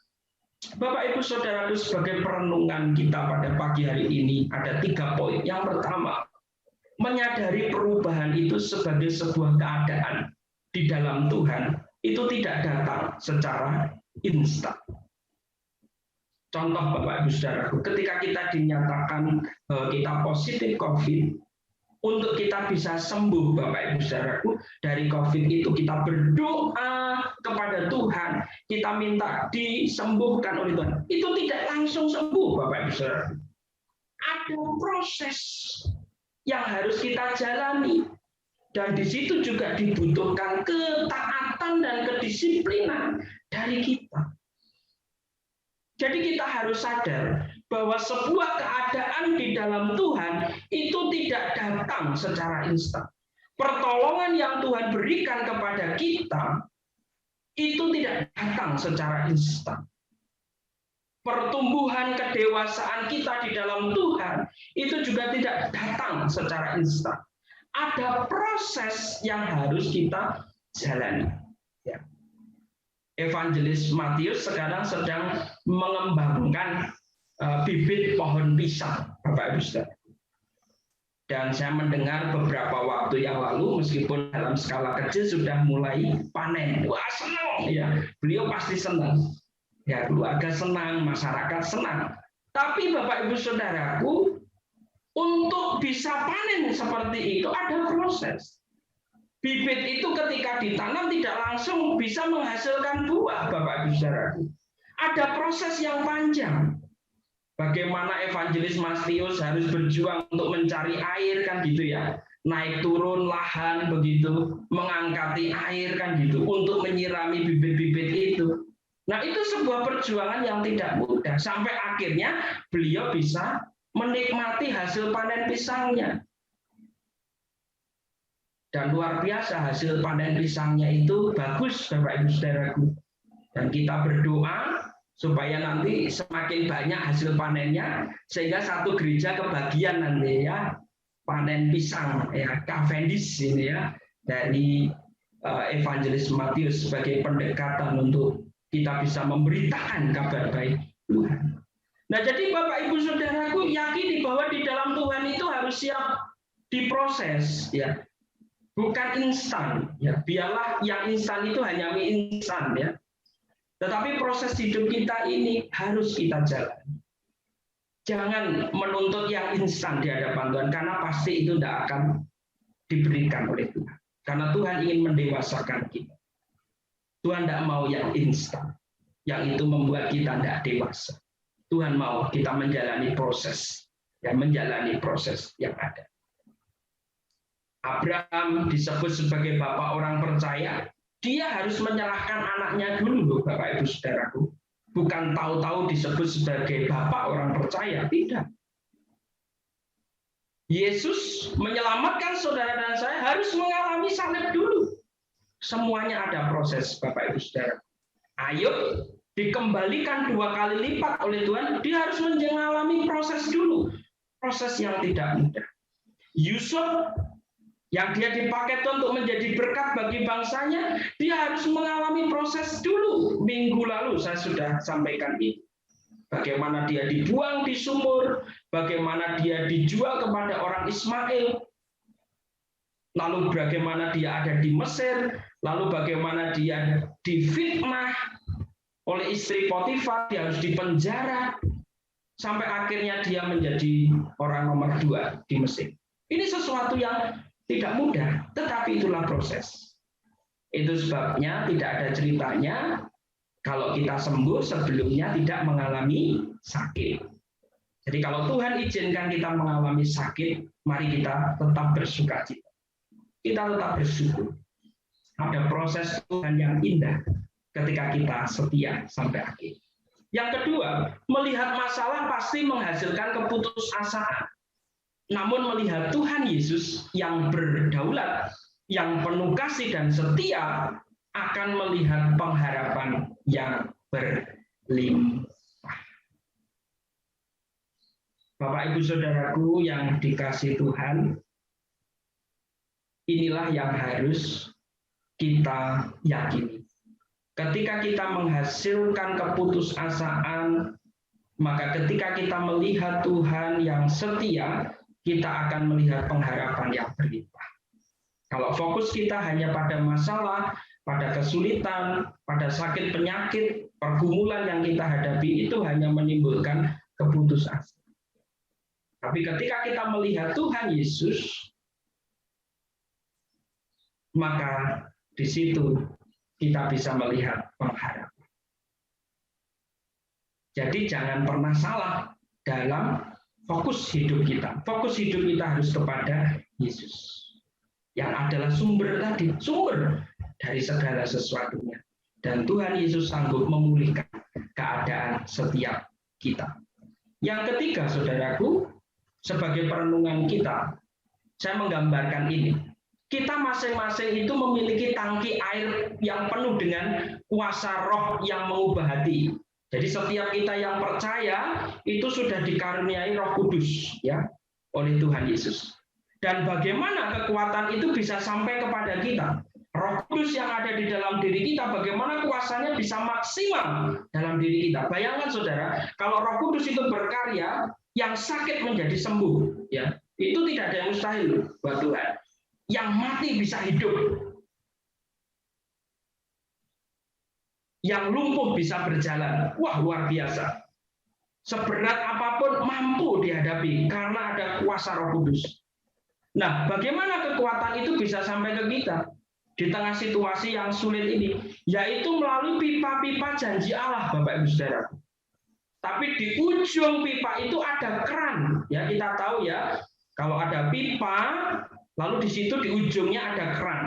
S2: Bapak Ibu Saudaraku, sebagai perenungan kita pada pagi hari ini ada 3 poin. Yang pertama, menyadari perubahan itu sebagai sebuah keadaan di dalam Tuhan, itu tidak datang secara instan. Contoh Bapak Ibu Saudaraku, ketika kita dinyatakan kita positif COVID, untuk kita bisa sembuh Bapak Ibu Saudaraku dari COVID itu kita berdoa kepada Tuhan, kita minta disembuhkan oleh Tuhan. Itu tidak langsung sembuh Bapak Ibu Saudaraku. Ada proses yang harus kita jalani. Dan di situ juga dibutuhkan ketaatan dan kedisiplinan dari kita. Jadi kita harus sadar bahwa sebuah keadaan di dalam Tuhan itu tidak datang secara instan. Pertolongan yang Tuhan berikan kepada kita itu tidak datang secara instan. Pertumbuhan kedewasaan kita di dalam Tuhan itu juga tidak datang secara instan. Ada proses yang harus kita jalani. Ya. Evangelis Matius sekarang sedang mengembangkan bibit pohon pisang, Bapak Ibu Saudara. Dan saya mendengar beberapa waktu yang lalu, meskipun dalam skala kecil sudah mulai panen. Wah, senang ya, beliau pasti senang. Ya, keluarga senang, masyarakat senang. Tapi Bapak Ibu Saudaraku, untuk bisa panen seperti itu ada proses. Bibit itu ketika ditanam tidak langsung bisa menghasilkan buah, Bapak Ibu Saudaraku. Ada proses yang panjang. Bagaimana Evangelis Matius harus berjuang untuk mencari air kan gitu ya. Naik turun lahan begitu, mengangkati air kan gitu untuk menyirami bibit-bibit itu. Nah, itu sebuah perjuangan yang tidak mudah sampai akhirnya beliau bisa menikmati hasil panen pisangnya. Dan luar biasa hasil panen pisangnya itu bagus Bapak Ibu Saudaraku. Dan kita berdoa supaya nanti semakin banyak hasil panennya sehingga satu gereja kebagian nanti ya panen pisang ya Cavendish ini ya dari Evangelis Matius sebagai pendekatan untuk kita bisa memberitakan kabar baik Tuhan. Nah, jadi Bapak Ibu Saudaraku yakini bahwa di dalam Tuhan itu harus siap diproses ya. Bukan instan ya. Biarlah yang instan itu hanya mie instan ya. Tetapi proses hidup kita ini harus kita jalani. Jangan menuntut yang instan di hadapan Tuhan karena pasti itu tidak akan diberikan oleh Tuhan. Karena Tuhan ingin mendewasakan kita. Tuhan tidak mau yang instan. Yang itu membuat kita tidak dewasa. Tuhan mau kita menjalani proses. Dan menjalani proses yang ada. Abraham disebut sebagai bapak orang percaya. Dia harus menyerahkan anaknya dulu, Bapak Ibu Saudaraku. Bukan tahu-tahu disebut sebagai bapak orang percaya. Tidak. Yesus menyelamatkan saudara dan saya harus mengalami salib dulu. Semuanya ada proses, Bapak Ibu Saudara. Ayub dikembalikan 2 kali lipat oleh Tuhan, dia harus mengalami proses dulu. Proses yang tidak mudah. Yusuf yang dia dipakai untuk menjadi berkat bagi bangsanya, dia harus mengalami proses dulu. Minggu lalu saya sudah sampaikan itu. Bagaimana dia dibuang di sumur, bagaimana dia dijual kepada orang Ismail, lalu bagaimana dia ada di Mesir, lalu bagaimana dia difitnah oleh istri Potifar, dia harus dipenjara, sampai akhirnya dia menjadi orang nomor 2 di Mesir. Ini sesuatu yang Tidak mudah, tetapi itulah proses. Itu sebabnya tidak ada ceritanya kalau kita sembuh sebelumnya tidak mengalami sakit. Jadi kalau Tuhan izinkan kita mengalami sakit, mari kita tetap bersukacita. Kita tetap bersyukur. Ada proses Tuhan yang indah ketika kita setia sampai akhir. Yang kedua, melihat masalah pasti menghasilkan keputusasaan. Namun melihat Tuhan Yesus yang berdaulat, yang penuh kasih dan setia, akan melihat pengharapan yang berlimpah. Bapak Ibu Saudaraku yang dikasihi Tuhan, inilah yang harus kita yakini. Ketika kita menghasilkan keputusasaan, maka ketika kita melihat Tuhan yang setia, kita akan melihat pengharapan yang berlimpah. Kalau fokus kita hanya pada masalah, pada kesulitan, pada sakit penyakit, pergumulan yang kita hadapi, itu hanya menimbulkan keputusasaan. Tapi ketika kita melihat Tuhan Yesus, maka di situ kita bisa melihat pengharapan. Jadi jangan pernah salah dalam fokus hidup kita. Fokus hidup kita harus kepada Yesus, yang adalah sumber tadi, sumber dari segala sesuatunya. Dan Tuhan Yesus sanggup memulihkan keadaan setiap kita. Yang ketiga, saudaraku, sebagai perenungan kita, saya menggambarkan ini. Kita masing-masing itu memiliki tangki air yang penuh dengan kuasa roh yang mengubah hati. Jadi setiap kita yang percaya itu sudah dikaruniai Roh Kudus ya oleh Tuhan Yesus. Dan bagaimana kekuatan itu bisa sampai kepada kita? Roh Kudus yang ada di dalam diri kita, bagaimana kuasanya bisa maksimal dalam diri kita? Bayangkan saudara, kalau Roh Kudus itu berkarya, yang sakit menjadi sembuh, ya itu tidak ada yang mustahil buat Tuhan. Yang mati bisa hidup, yang lumpuh bisa berjalan. Wah, luar biasa. Seberat apapun mampu dihadapi karena ada kuasa Roh Kudus. Nah, bagaimana kekuatan itu bisa sampai ke kita di tengah situasi yang sulit ini? Yaitu melalui pipa-pipa janji Allah, Bapak Ibu Saudara. Tapi di ujung pipa itu ada keran. Ya, kita tahu ya, kalau ada pipa, lalu di situ di ujungnya ada keran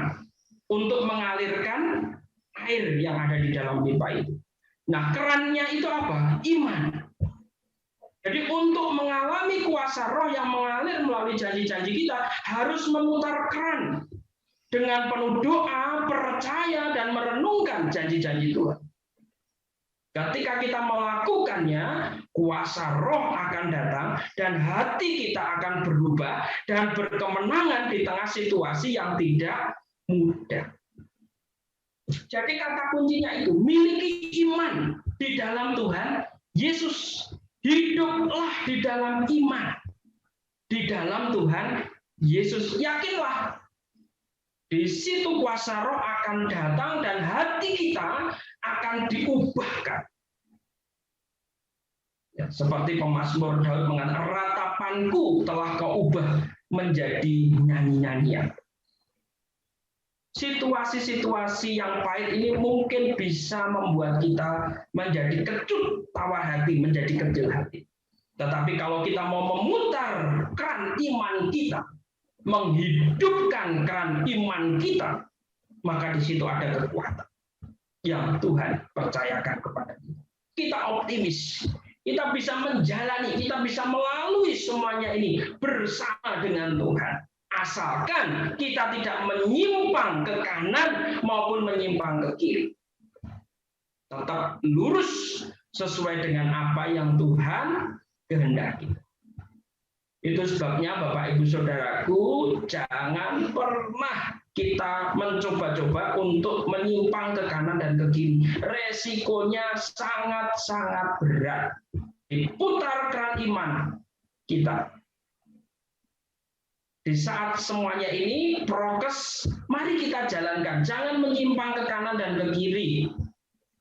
S2: untuk mengalirkan air yang ada di dalam pipa itu. Nah, kerannya itu apa? Iman. Jadi untuk mengalami kuasa roh yang mengalir melalui janji-janji kita, harus memutar keran dengan penuh doa, percaya, dan merenungkan janji-janji Tuhan. Ketika kita melakukannya, kuasa roh akan datang, dan hati kita akan berubah, dan berkemenangan di tengah situasi yang tidak mudah. Jadi kata kuncinya itu, miliki iman di dalam Tuhan Yesus. Hiduplah di dalam iman, di dalam Tuhan Yesus. Yakinlah, di situ kuasa roh akan datang dan hati kita akan diubahkan. Ya, seperti pemazmur Daud mengatakan, ratapanku telah kau ubah menjadi nyanyi-nyanyian. Situasi-situasi yang pahit ini mungkin bisa membuat kita menjadi kecut tawa hati, menjadi kecil hati. Tetapi kalau kita mau memutar keran iman kita, menghidupkan keran iman kita, maka di situ ada kekuatan yang Tuhan percayakan kepada kita. Kita optimis, kita bisa menjalani, kita bisa melalui semuanya ini bersama dengan Tuhan. Asalkan kita tidak menyimpang ke kanan maupun menyimpang ke kiri. Tetap lurus sesuai dengan apa yang Tuhan kehendaki. Itu sebabnya Bapak Ibu Saudaraku, jangan pernah kita mencoba-coba untuk menyimpang ke kanan dan ke kiri. Resikonya sangat-sangat berat. Diputar keran iman kita. Di saat semuanya ini prokes, mari kita jalankan. Jangan menyimpang ke kanan dan ke kiri.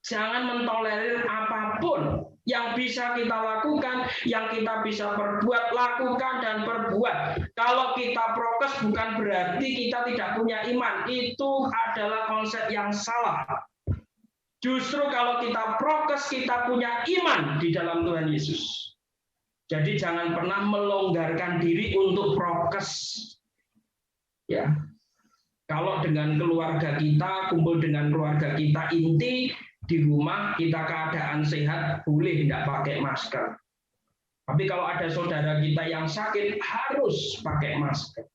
S2: Jangan mentolerir apapun yang bisa kita lakukan, yang kita bisa perbuat, lakukan dan perbuat. Kalau kita prokes bukan berarti kita tidak punya iman. Itu adalah konsep yang salah. Justru kalau kita prokes, kita punya iman di dalam Tuhan Yesus. Jadi jangan pernah melonggarkan diri untuk prokes. Ya. Kalau dengan keluarga kita, kumpul dengan keluarga kita inti, di rumah kita keadaan sehat, boleh tidak pakai masker. Tapi kalau ada saudara kita yang sakit, harus pakai masker.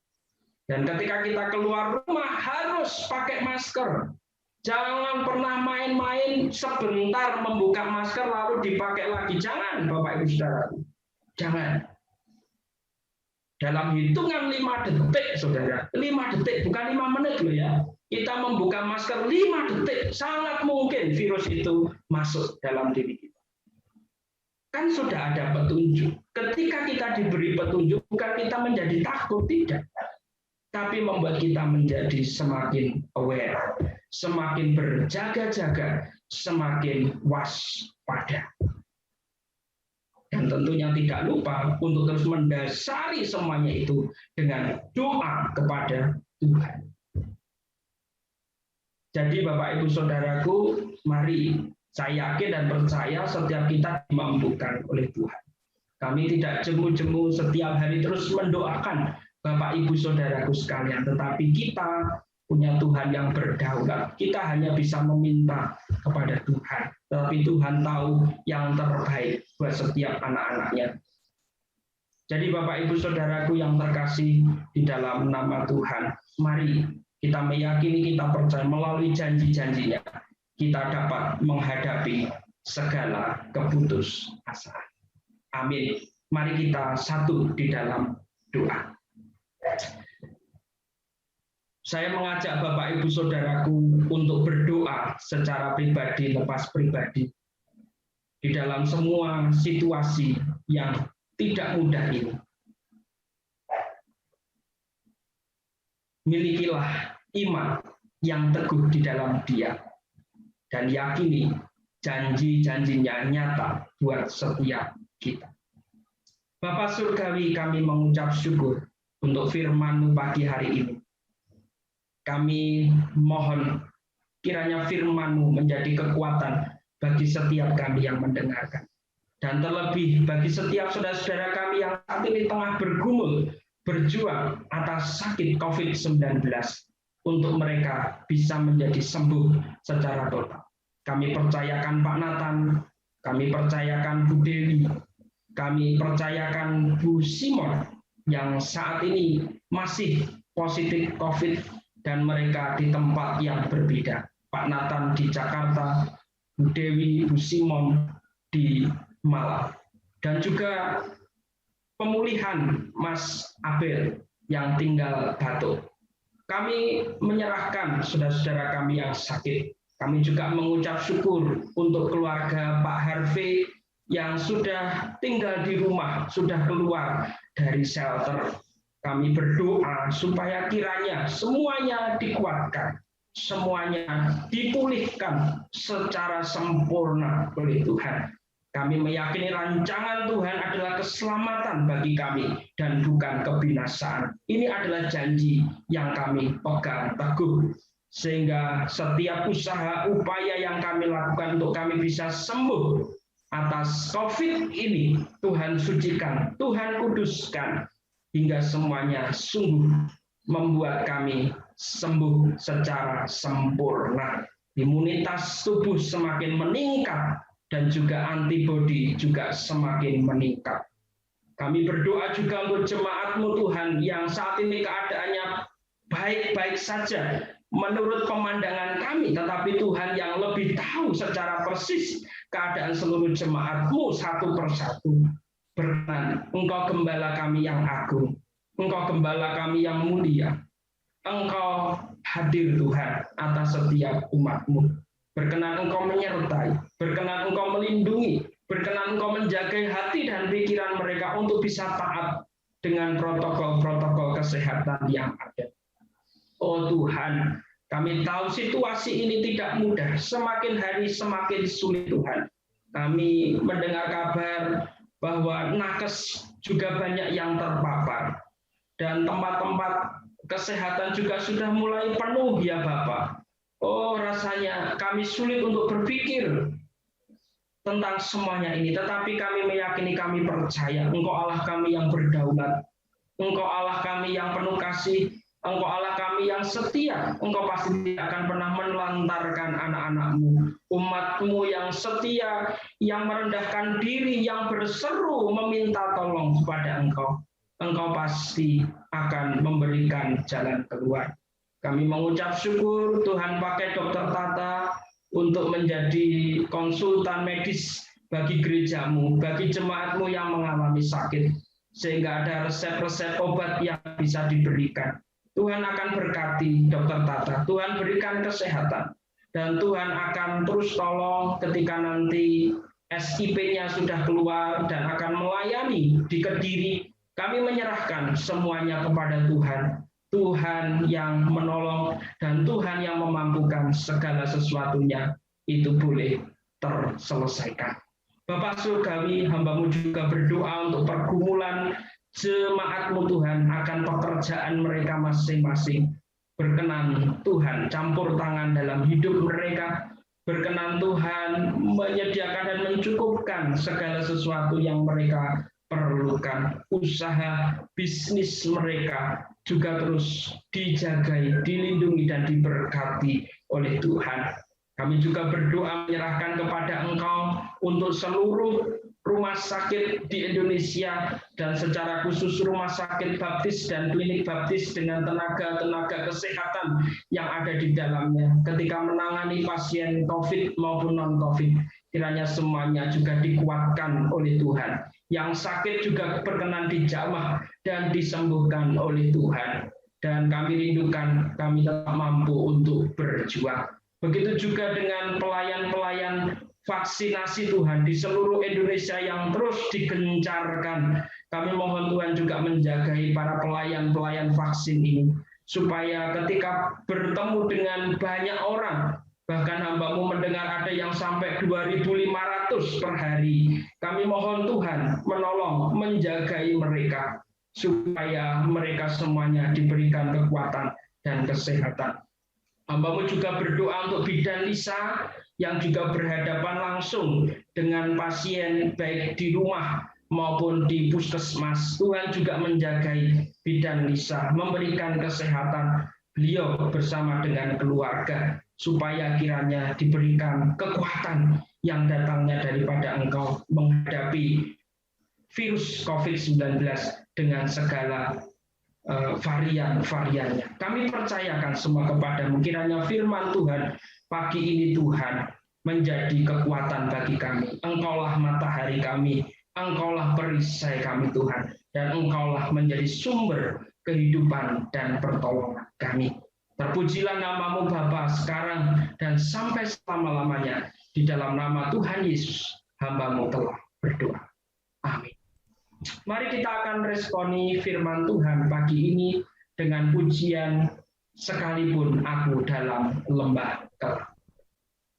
S2: Dan ketika kita keluar rumah, harus pakai masker. Jangan pernah main-main sebentar membuka masker lalu dipakai lagi. Jangan, Bapak Ibu Saudara. Jangan. Dalam hitungan 5 detik, saudara. 5 detik, bukan 5 menit loh ya. Kita membuka masker 5 detik, sangat mungkin virus itu masuk dalam diri kita. Kan sudah ada petunjuk. Ketika kita diberi petunjuk, bukan kita menjadi takut, tidak. Tapi membuat kita menjadi semakin aware, semakin berjaga-jaga, semakin waspada. Dan tentunya tidak lupa untuk terus mendasari semuanya itu dengan doa kepada Tuhan. Jadi Bapak Ibu Saudaraku, mari saya yakin dan percaya setiap kita dimampukan oleh Tuhan. Kami tidak jemu-jemu setiap hari terus mendoakan Bapak Ibu Saudaraku sekalian, tetapi kita punya Tuhan yang berdaulat. Kita hanya bisa meminta kepada Tuhan, tetapi Tuhan tahu yang terbaik buat setiap anak-anaknya. Jadi Bapak Ibu Saudaraku yang terkasih di dalam nama Tuhan, mari kita meyakini, kita percaya melalui janji-janjinya, kita dapat menghadapi segala keputusasaan. Amin. Mari kita satu di dalam doa. Saya mengajak Bapak Ibu Saudaraku untuk berdoa secara pribadi, lepas pribadi. Di dalam semua situasi yang tidak mudah ini. Milikilah iman yang teguh di dalam Dia. Dan yakini janji-janjinya nyata buat setiap kita. Bapa Surgawi, kami mengucap syukur untuk firman-Mu pagi hari ini. Kami mohon kiranya firman-Mu menjadi kekuatan bagi setiap kami yang mendengarkan. Dan terlebih bagi setiap saudara-saudara kami yang saat ini tengah bergumul, berjuang atas sakit COVID-19, untuk mereka bisa menjadi sembuh secara total. Kami percayakan Pak Nathan, kami percayakan Bu Dewi, kami percayakan Bu Simon yang saat ini masih positif COVID dan mereka di tempat yang berbeda. Pak Nathan di Jakarta, Bu Dewi, Bu Simon di Malang. Dan juga pemulihan Mas Abel yang tinggal Batuk. Kami menyerahkan saudara-saudara kami yang sakit. Kami juga mengucap syukur untuk keluarga Pak Harvey yang sudah tinggal di rumah, sudah keluar dari shelter. Kami berdoa supaya kiranya semuanya dikuatkan, semuanya dipulihkan secara sempurna oleh Tuhan. Kami meyakini rancangan Tuhan adalah keselamatan bagi kami dan bukan kebinasaan. Ini adalah janji yang kami pegang teguh. Sehingga setiap usaha, upaya yang kami lakukan untuk kami bisa sembuh atas COVID ini, Tuhan sucikan, Tuhan kuduskan, hingga semuanya sungguh membuat kami sembuh secara sempurna. Imunitas tubuh semakin meningkat, dan juga antibodi juga semakin meningkat. Kami berdoa juga untuk jemaat-Mu Tuhan yang saat ini keadaannya baik-baik saja menurut pemandangan kami, tetapi Tuhan yang lebih tahu secara persis keadaan seluruh jemaat-Mu satu persatu. Berkenan Engkau gembala kami yang agung, Engkau gembala kami yang mulia, Engkau hadir Tuhan atas setiap umat-Mu. Berkenan Engkau menyertai, berkenan Engkau melindungi, berkenan Engkau menjaga hati dan pikiran mereka untuk bisa taat dengan protokol-protokol kesehatan yang ada. Oh Tuhan, Kami tahu situasi ini tidak mudah, semakin hari semakin sulit Tuhan. Kami mendengar kabar bahwa nakes juga banyak yang terpapar. Dan tempat-tempat kesehatan juga sudah mulai penuh ya Bapak. Oh, rasanya kami sulit untuk berpikir tentang semuanya ini. Tetapi kami meyakini, kami percaya Engkau Allah kami yang berdaulat. Engkau Allah kami yang penuh kasih. Engkau Allah kami yang setia. Engkau pasti tidak akan pernah menelantarkan anak-anak-Mu. Umat-Mu yang setia, yang merendahkan diri, yang berseru meminta tolong kepada Engkau. Engkau pasti akan memberikan jalan keluar. Kami mengucap syukur Tuhan pakai Dr. Tata untuk menjadi konsultan medis bagi gereja-Mu, bagi jemaat-Mu yang mengalami sakit. Sehingga ada resep-resep obat yang bisa diberikan. Tuhan akan berkati Dr. Tata, Tuhan berikan kesehatan. Dan Tuhan akan terus tolong ketika nanti SIP-nya sudah keluar dan akan melayani di Kediri. Kami menyerahkan semuanya kepada Tuhan. Tuhan yang menolong dan Tuhan yang memampukan segala sesuatunya itu boleh terselesaikan. Bapak Surgawi, hamba-Mu juga berdoa untuk pergumulan jemaat-Mu Tuhan akan pekerjaan mereka masing-masing. Berkenan Tuhan campur tangan dalam hidup mereka. Berkenan Tuhan menyediakan dan mencukupkan segala sesuatu yang mereka perlukan. Usaha bisnis mereka juga terus dijagai, dilindungi dan diberkati oleh Tuhan. Kami juga berdoa menyerahkan kepada Engkau untuk seluruh rumah sakit di Indonesia dan secara khusus rumah sakit baptis dan klinik baptis dengan tenaga-tenaga kesehatan yang ada di dalamnya ketika menangani pasien COVID maupun non-COVID. Kiranya semuanya juga dikuatkan oleh Tuhan. Yang sakit juga berkenan dijamah dan disembuhkan oleh Tuhan. Dan kami rindukan, kami tetap mampu untuk berjuang. Begitu juga dengan pelayan-pelayan vaksinasi Tuhan di seluruh Indonesia yang terus digencarkan. Kami mohon Tuhan juga menjagai para pelayan-pelayan vaksin ini. Supaya ketika bertemu dengan banyak orang, bahkan hamba-Mu mendengar ada yang sampai 2.500 per hari. Kami mohon Tuhan menolong, menjagai mereka, supaya mereka semuanya diberikan kekuatan dan kesehatan. Hamba-Mu juga berdoa untuk bidan Lisa yang juga berhadapan langsung dengan pasien baik di rumah maupun di puskesmas. Tuhan juga menjagai bidan Lisa, memberikan kesehatan beliau bersama dengan keluarga, supaya kiranya diberikan kekuatan yang datangnya daripada Engkau menghadapi virus COVID-19 dengan segala varian-variannya. Kami percayakan semua kepada-Mu, kiranya firman Tuhan pagi ini Tuhan menjadi kekuatan bagi kami. Engkaulah matahari kami, Engkaulah perisai kami Tuhan, dan Engkaulah menjadi sumber kehidupan dan pertolongan kami. Terpujilah nama-Mu Bapa sekarang dan sampai selama-lamanya. Di dalam nama Tuhan Yesus, hamba-Mu telah berdoa. Amin. Mari kita akan responi firman Tuhan pagi ini dengan pujian sekalipun aku dalam lembah gelap.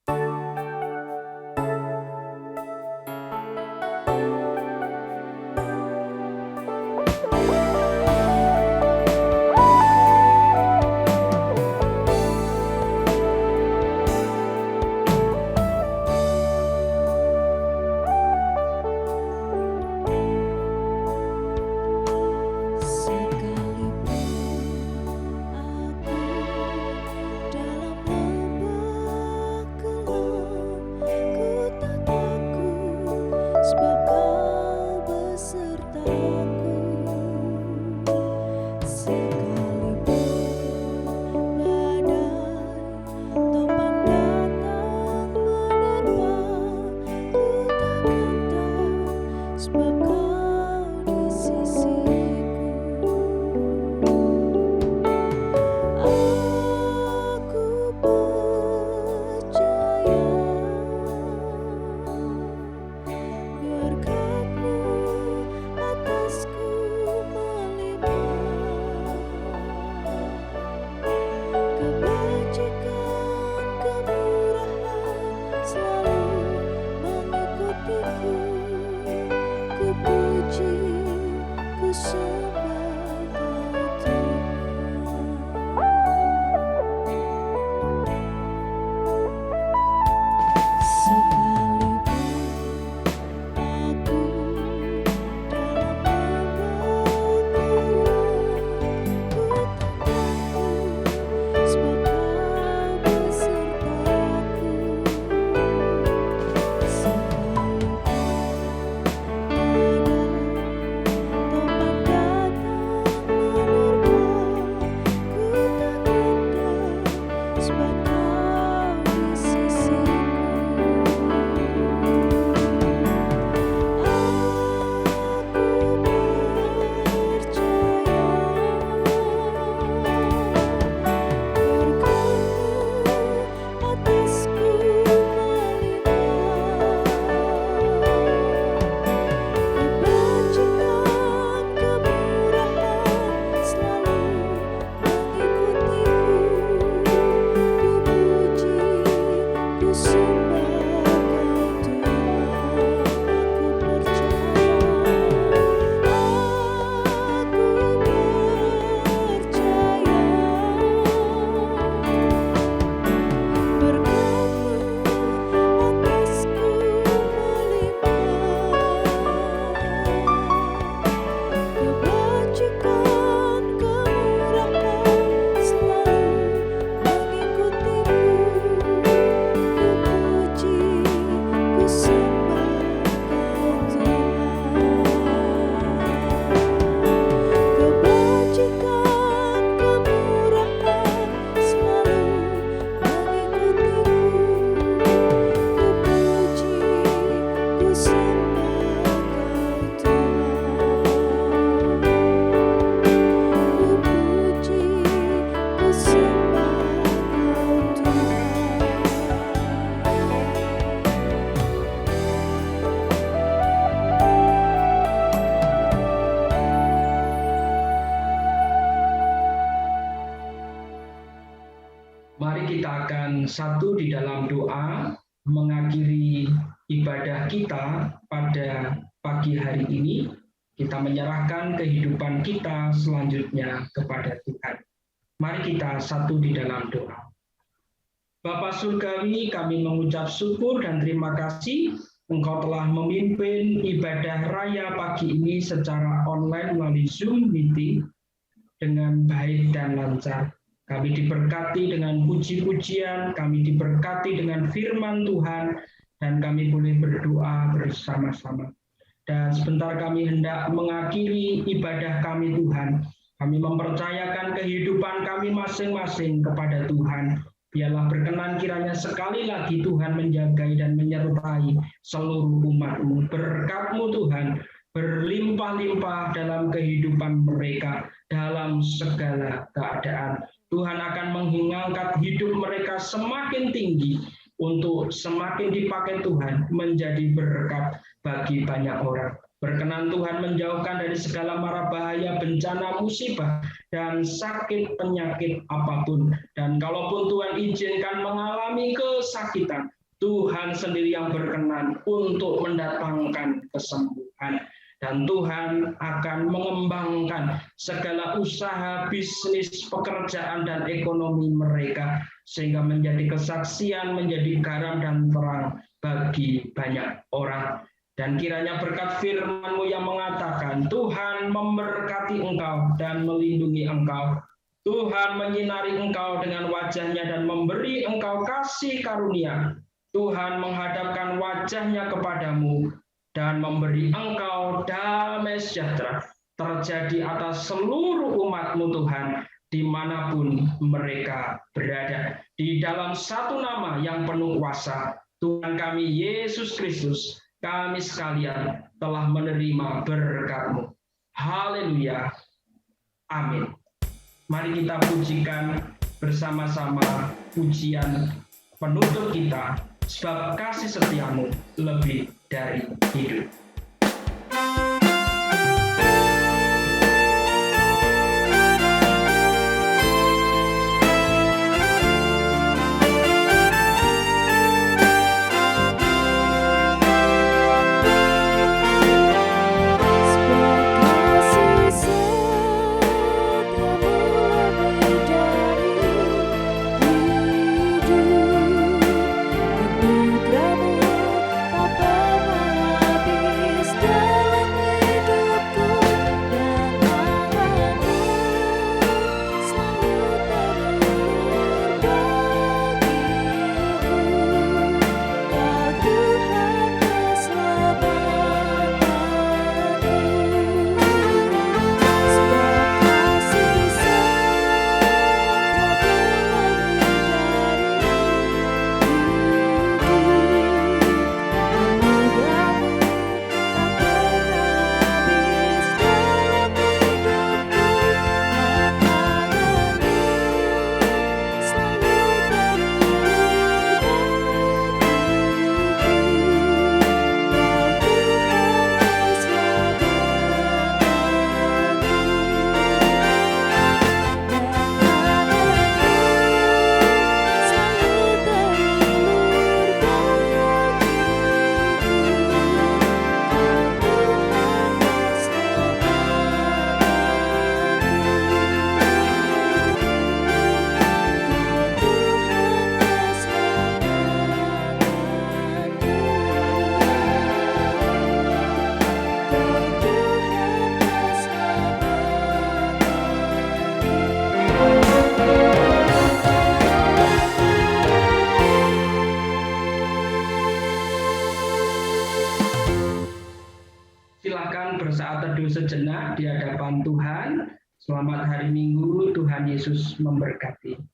S1: Sekalipun aku dalam lembah
S2: Kita akan satu di dalam doa mengakhiri ibadah kita pada pagi hari ini. Kita menyerahkan kehidupan kita selanjutnya kepada Tuhan. Mari kita satu di dalam doa. Bapa Surgawi, kami mengucap syukur dan terima kasih Engkau telah memimpin ibadah raya pagi ini secara online melalui Zoom meeting dengan baik dan lancar. Kami diberkati dengan puji-pujian, kami diberkati dengan firman Tuhan, dan kami boleh berdoa bersama-sama. Dan sebentar kami hendak mengakhiri ibadah kami Tuhan. Kami mempercayakan kehidupan kami masing-masing kepada Tuhan. Biarlah berkenan kiranya sekali lagi Tuhan menjagai dan menyertai seluruh umat-Mu. Berkat-Mu Tuhan berlimpah-limpah dalam kehidupan mereka, dalam segala keadaan. Tuhan akan mengangkat hidup mereka semakin tinggi untuk semakin dipakai Tuhan menjadi berkat bagi banyak orang. Berkenan Tuhan menjauhkan dari segala mara bahaya, bencana, musibah, dan sakit penyakit apapun. Dan kalaupun Tuhan izinkan mengalami kesakitan, Tuhan sendiri yang berkenan untuk mendatangkan kesembuhan. Dan Tuhan akan mengembangkan segala usaha, bisnis, pekerjaan, dan ekonomi mereka, sehingga menjadi kesaksian, menjadi garam dan terang bagi banyak orang. Dan kiranya berkat firman-Mu yang mengatakan, Tuhan memberkati engkau dan melindungi engkau. Tuhan menyinari engkau dengan wajah-Nya dan memberi engkau kasih karunia. Tuhan menghadapkan wajah-Nya kepadamu dan memberi engkau damai sejahtera terjadi atas seluruh umat-Mu Tuhan, dimanapun mereka berada. Di dalam satu nama yang penuh kuasa, Tuhan kami Yesus Kristus, kami sekalian telah menerima berkat-Mu. Haleluya. Amin. Mari kita pujikan bersama-sama pujian penutup kita, sebab kasih setia-Mu lebih dari hidup. Silakan bersaat teduh sejenak di hadapan Tuhan. Selamat hari Minggu, Tuhan Yesus memberkati.